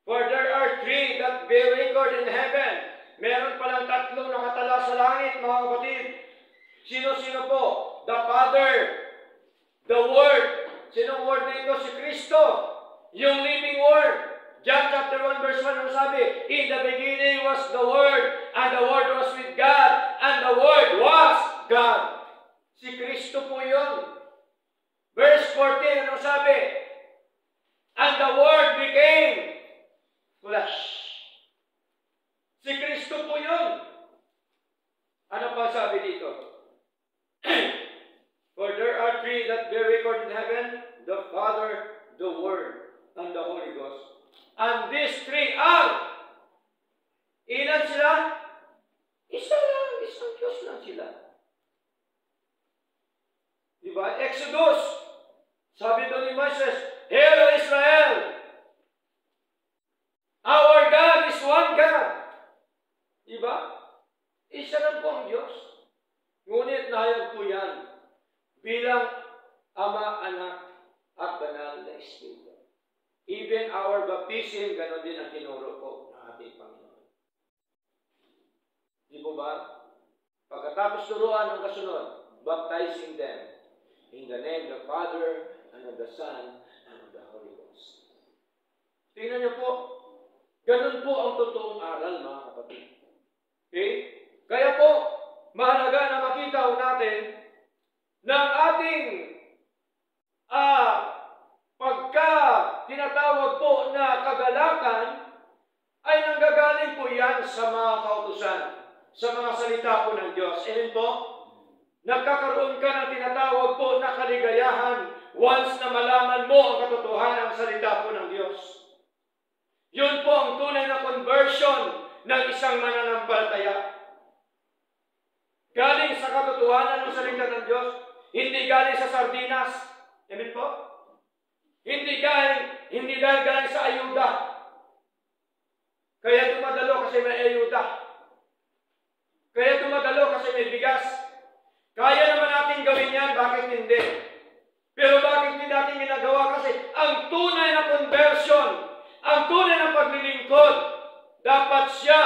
For there are three that bear record in heaven. Meron palang tatlong nakatala sa langit, mga kapatid. Sino-sino po? The Father, the Word. Sinong Word na ito? Si Kristo. Yung living Word. John chapter 1 verse 1, ano sabi? In the beginning was the Word, and the Word was with God, and the Word was God. Si Kristo po yun. Verse 14, ano sabi? And the Word became flesh. Si Kristo po yun. Ano pa sabi dito? For there are three that bear record in heaven, the Father, the Word, and the Holy Ghost. And these three are, ilan sila? Isa lang, isang Diyos lang sila. Diba? Exodus, sabi doon ni Moses, Hear, O Israel, our God is one God. Diba? Isa lang po ang Diyos. Ngunit nahayag po yan bilang Ama, Anak, at Banal na Espiritu. Even our baptism, gano'n din ang tinuro po ng ating Panginoon. Di po ba? Pagkatapos turuan ang kasunod, baptizing them in the name of the Father, and of the Son, and of the Holy Ghost. Tingnan niyo po, ganun po ang totoong aral, mga kapatid. Okay? Kaya po, mahalaga na makita natin na ang ating pagka tinatawag po na kagalakan ay nanggagaling po yan sa mga kautusan, sa mga salita po ng Diyos. Amen po? Nagkakaroon ka ng tinatawag po na kaligayahan once na malaman mo ang katotohanan ng salita po ng Diyos. Yun po ang tunay na conversion ng isang mananampalataya. Galing sa katotohanan ng salita ng Diyos, hindi galing sa sardinas. Amen po? Hindi dahil galing sa ayuda. Kaya dumadalo kasi may ayuda. Kaya dumadalo kasi may bigas. Kaya naman natin gawin yan, bakit hindi? Pero bakit hindi natin ginagawa? Kasi ang tunay na conversion, ang tunay na paglilingkod, dapat siya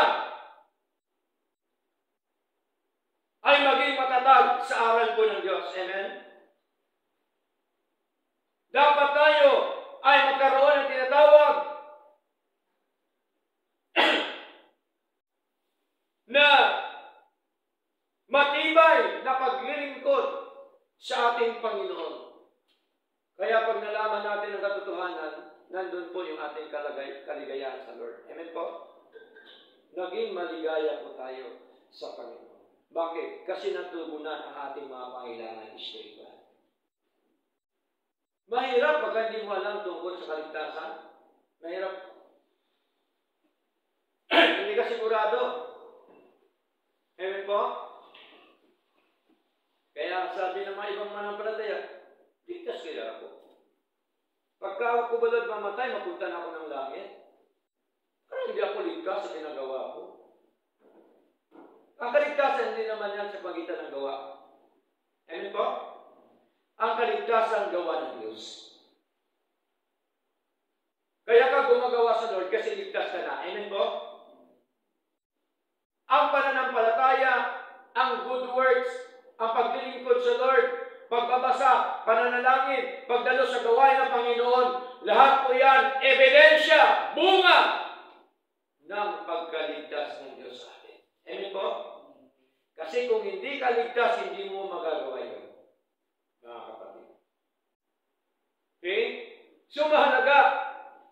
ay maging matatag sa aral po ng Diyos. Amen? Dapat tayo ay magkaroon ng tinatawag na matibay na paglilingkod sa ating Panginoon. Kaya pag nalaman natin ang katotohanan, nandun po yung ating kaligayahan sa Lord. Amen po? Naging maligaya po tayo sa Panginoon. Bakit? Kasi natugunan ang ating mga pangailangan espiritual. Mahirap pagka hindi mo alam tungkol sa kaligtasan. Mahirap. Hindi ka sigurado. Amen po? Kaya sabi ng mga ibang manampalataya, ligtas kaya ako. Pagka ako balad mamatay, mapunta na ako ng langit. Pero hindi ako ligtas sa ginagawa ko. Ang kaligtasan hindi naman yan sa pagitan ng gawa. Amen po? Ang kaligtasan gawa ng Diyos. Kaya ka gumagawa sa Lord kasi ligtas ka na. Amen po? Ang pananampalataya, ang good works, ang paglilingkod sa Lord, pagbabasa, pananalangin, pagdalo sa gawain ng Panginoon, lahat po yan, ebidensya, bunga ng pagkaligtas ng Diyos sa atin. Amen po? Kasi kung hindi ka ligtas, hindi mo magagawa yun. Mga kapatid. Okay? So mahalaga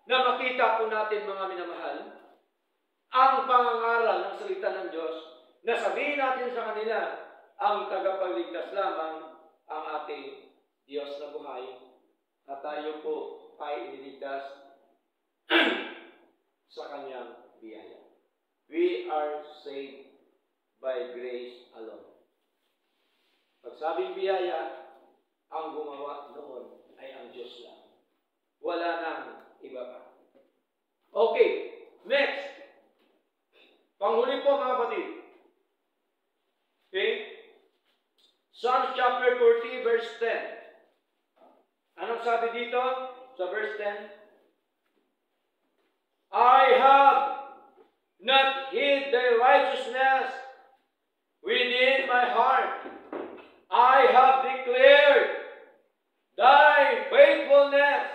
na makita po natin, mga minamahal, ang pangangaral ng salita ng Diyos na sabihin natin sa kanila, ang tagapagligtas lamang ang ating Diyos na buhay at tayo po ay iniligtas sa Kanyang biyaya. We are saved by grace alone. Pag sabing biyaya, ang gumawa noon ay ang Diyos lang. Wala nang iba pa. Okay, next. Panghuli po, mga kapatid. Okay? Psalms chapter 40, verse 10. Anong sabi dito sa verse 10? I have not hid thy righteousness within my heart. I have declared thy faithfulness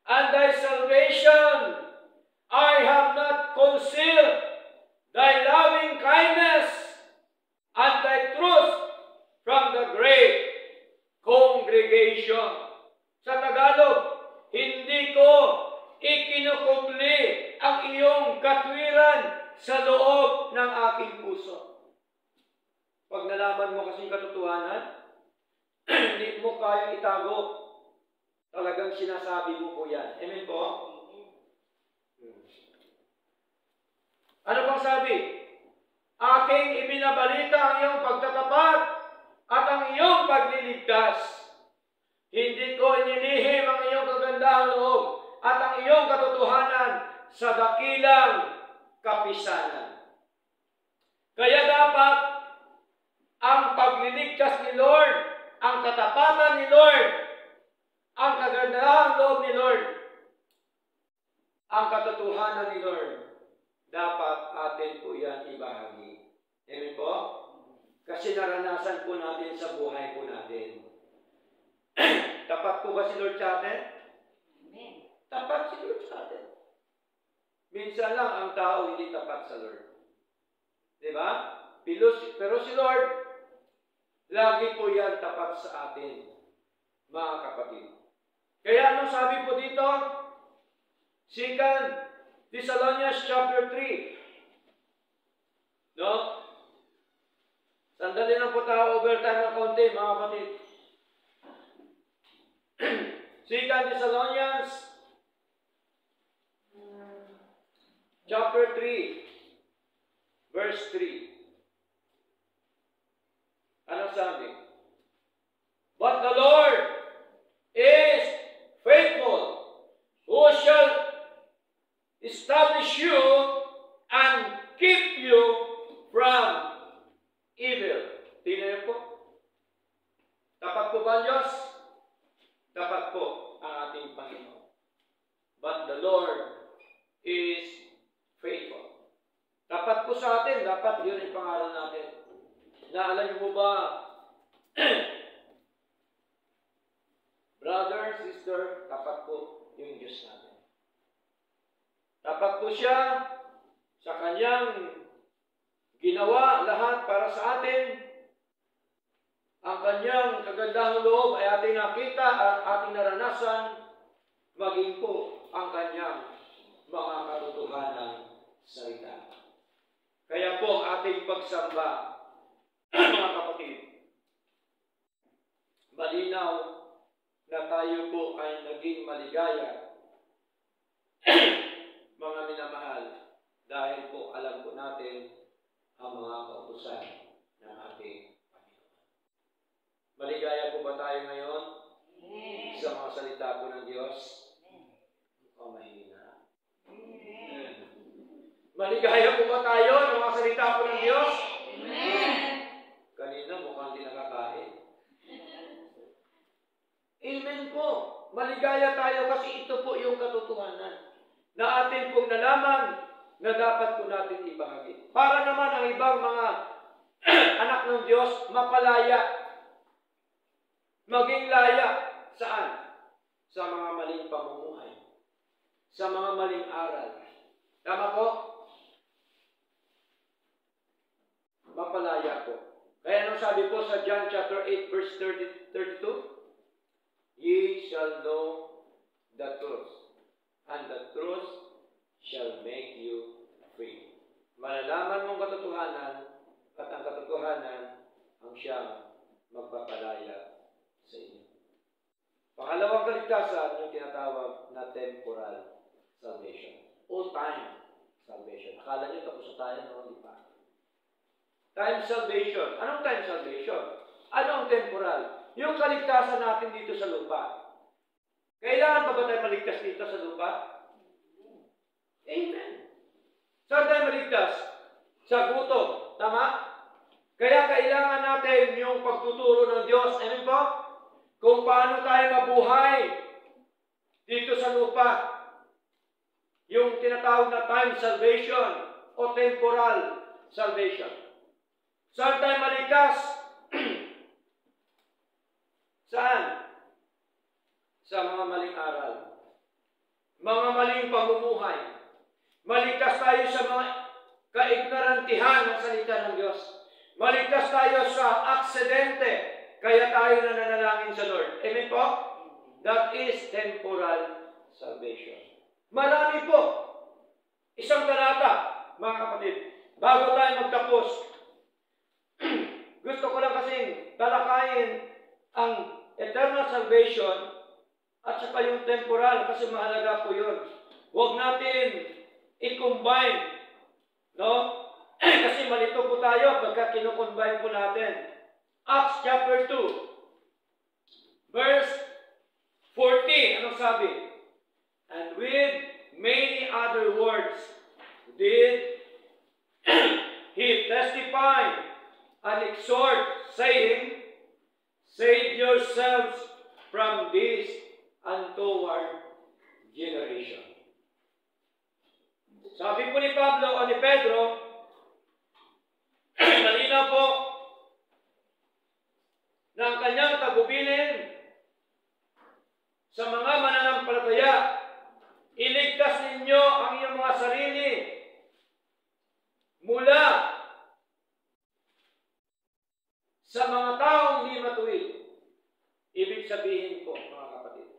and thy salvation. I have not concealed thy loving kindness and thy truth from the great katotohanan? Hindi mo kayang itago. Talagang sinasabi mo po yan. Amen po? Ano bang sabi? Aking ibinabalita ang iyong pagtatapat at ang iyong pagliligtas. Hindi ko inilihim ang iyong kagandahang loob at ang iyong katotohanan sa dakilang kapisanan. Kaya dapat ang pagliligtas ni Lord, ang katapatan ni Lord, ang kagandahang loob ni Lord, ang katotohanan ni Lord, dapat atin po yan ibahagi. Amen po? Kasi naranasan po natin sa buhay po natin. Tapat po ba si Lord sa atin? Amen. Tapat si Lord sa atin. Minsan lang ang tao hindi tapat sa Lord. Diba? Pero si Lord, lagi po yan tapat sa atin, mga kapatid. Kaya anong sabi po dito? 2 Thessalonians chapter 3. No? Sandali lang po tayo, overtime ng konti, mga kapatid. 2 Thessalonians chapter 3, verse 3. Ano sabi? But the Lord is faithful, who shall establish you and keep you from evil. Tingnan po. Tapat po ba ang Diyos? Tapat po ang ating Panginoon. But the Lord is faithful. Tapat po sa atin. Dapat yun ang pangaral natin. Naalala niyo mo ba, brother, sister, tapat po yung Diyos natin. Tapat po siya sa kanyang ginawa lahat para sa atin. Ang kanyang kagandahang loob ay ating nakita at ating naranasan, maging po ang kanyang mga katotohanan salita. Kaya po ang ating pagsamba, mga kapatid, malinaw na tayo po ay naging maligaya, mga minamahal, dahil po alam po natin ang mga kautusan ng ating Panginoon. Maligaya po ba tayo ngayon? Amen. Sa mga salita po ng Diyos? O mahina. Maligaya po ba tayo ng mga salita po ng Diyos? Amen. Kanina mukhang di nakakain. Amen po. Maligaya tayo kasi ito po yung katotohanan na atin pong nalaman na dapat po natin ibahagi. Para naman ang ibang mga anak ng Diyos mapalaya, maging laya. Saan? Sa mga maling pamumuhay. Sa mga maling aral. Tama po? Mapalaya po. Kaya anong sabi po sa John chapter 8 verse 32? Ye shall know the truth, and the truth shall make you free. Malalaman mong katotohanan, at ang katotohanan ang siyang magpapalaya sa inyo. Pangalawang kaligtasan, yung tinatawag na temporal salvation. O time salvation. Akala nyo tapos na tayo, no? Di pa. Time salvation. Anong time salvation? Anong temporal? Yung kaligtasan natin dito sa lupa. Kailangan pa ba tayo maligtas dito sa lupa? Amen. Saan tayo maligtas? Sa gutom. Tama? Kaya kailangan natin yung pagtuturo ng Diyos. Amen po? Kung paano tayo mabuhay dito sa lupa. Yung tinatawag na time salvation o temporal salvation. Saan tayo maligtas? Saan? Sa mga maling aral. Mga maling pamumuhay. Maligtas tayo sa mga kaignorantihan ng salita ng Diyos. Maligtas tayo sa aksidente, kaya tayo nananalangin sa Lord. Amen po? That is temporal salvation. Marami po. Isang talata, mga kapatid, bago tayo magtapos. gusto ko lang kasing talakayin ang eternal salvation at saka yung temporal kasi mahalaga po yun. Huwag natin i-combine, no? Kasi malito po tayo pagka kino-combine po natin. Acts chapter 2, verse 40, anong sabi? And with many other words did he testify and exhort, saying, save yourselves from this untoward generation. Sabi po ni Pablo o ni Pedro, malinaw po na ang kanyang tagubilin sa mga mananampalataya, iligtas ninyo ang iyong mga sarili mula sa mga taong di matuwid. Ibig sabihin po, mga kapatid,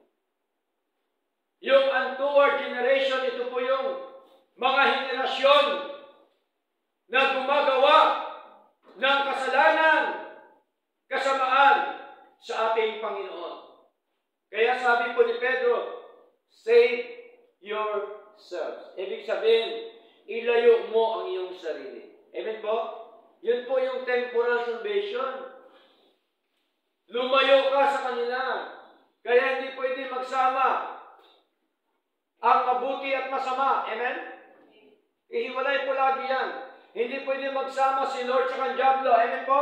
yung untoward generation, ito po yung mga henerasyon na gumagawa ng kasalanan, kasamaan sa ating Panginoon. Kaya sabi po ni Pedro, save yourselves. Ibig sabihin, ilayo mo ang iyong sarili. Amen po? Yun po yung temporal salvation. Lumayo ka sa kanila. Kaya hindi pwede magsama ang mabuti at masama. Amen? Ihiwalay po lagi yan. Hindi pwede magsama si Lord sa Diablo. Amen po?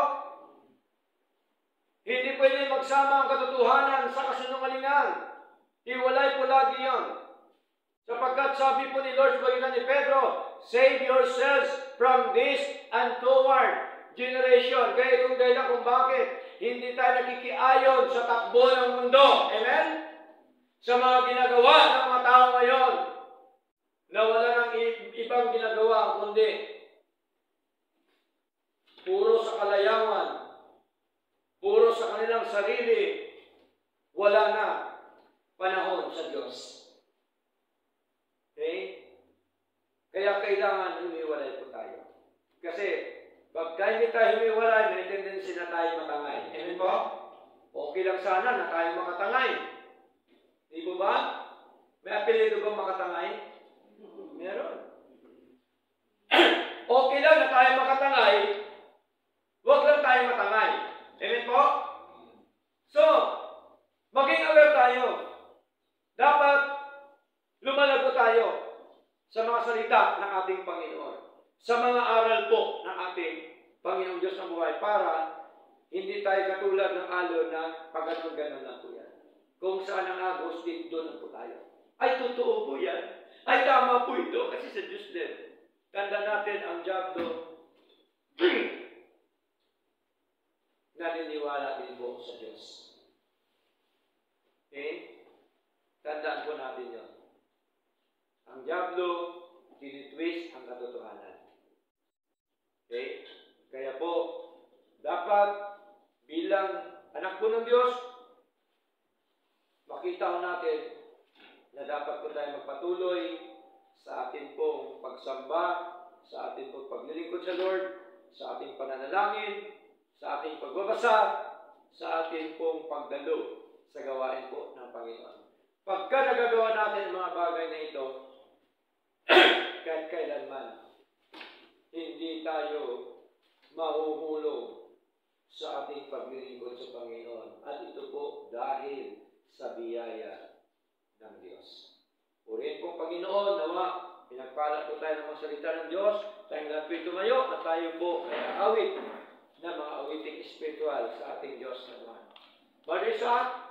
Hindi pwede magsama ang katotohanan sa kasinungalingan. Hiwalay po lagi yan. Sapagkat sabi po ni Lord sa pagitan ni Pedro, save yourselves from this untoward generation. Kaya itong dahilan kung bakit hindi tayo nakikiayon sa takbo ng mundo. Amen? Sa mga ginagawa ng mga tao ngayon na wala ng ibang ginagawa kundi puro sa kalayawan, puro sa kanilang sarili, wala na panahon sa Diyos. Okay? Kaya kailangan humiwalay po tayo. Kasi pagka hindi tayo humiwalay, may tendency na tayo matangay. Amen po? Okay lang sana na tayo makatangay. Di po ba? May apelido bang makatangay? Meron. Okay lang na tayo makatangay, huwag lang tayo matangay. Amen po? So, maging aware tayo. Dapat lumalago tayo sa mga salita ng ating Panginoon. Sa mga aral po ng ating Panginoong Diyos ng buhay para hindi tayo katulad ng alon na pagano'n-ganon lang po yan. Kung saan ang agos, dito na po tayo. Ay, totoo po yan. Ay, tama po ito kasi sa Diyos din. Tanda natin ang Diablo naniniwala din po sa Diyos. Okay? Tandaan po natin yun. Ang Diablo, tinitwist ang katotohanan. Okay? Kaya po, dapat bilang anak po ng Diyos, makita ko natin na dapat po tayo magpatuloy sa ating pong pagsamba, sa ating pong paglilingkod sa Lord, sa ating pananalangin, sa ating pagbabasa, sa ating pong pagdalo sa gawain po ng Panginoon. Pagka nagagawa natin ang mga bagay na ito, kahit kailanman, hindi tayo mahuhulog sa ating paglilingkod sa Panginoon. At ito po dahil sa biyaya ng Diyos. Purihin po Panginoon, nawa, pinagpala po tayo ng mga salita ng Diyos, tayong lahat po'y tumayo at tayo po ay awit na mga awiting espiritual sa ating Diyos naman. Brother Isaac,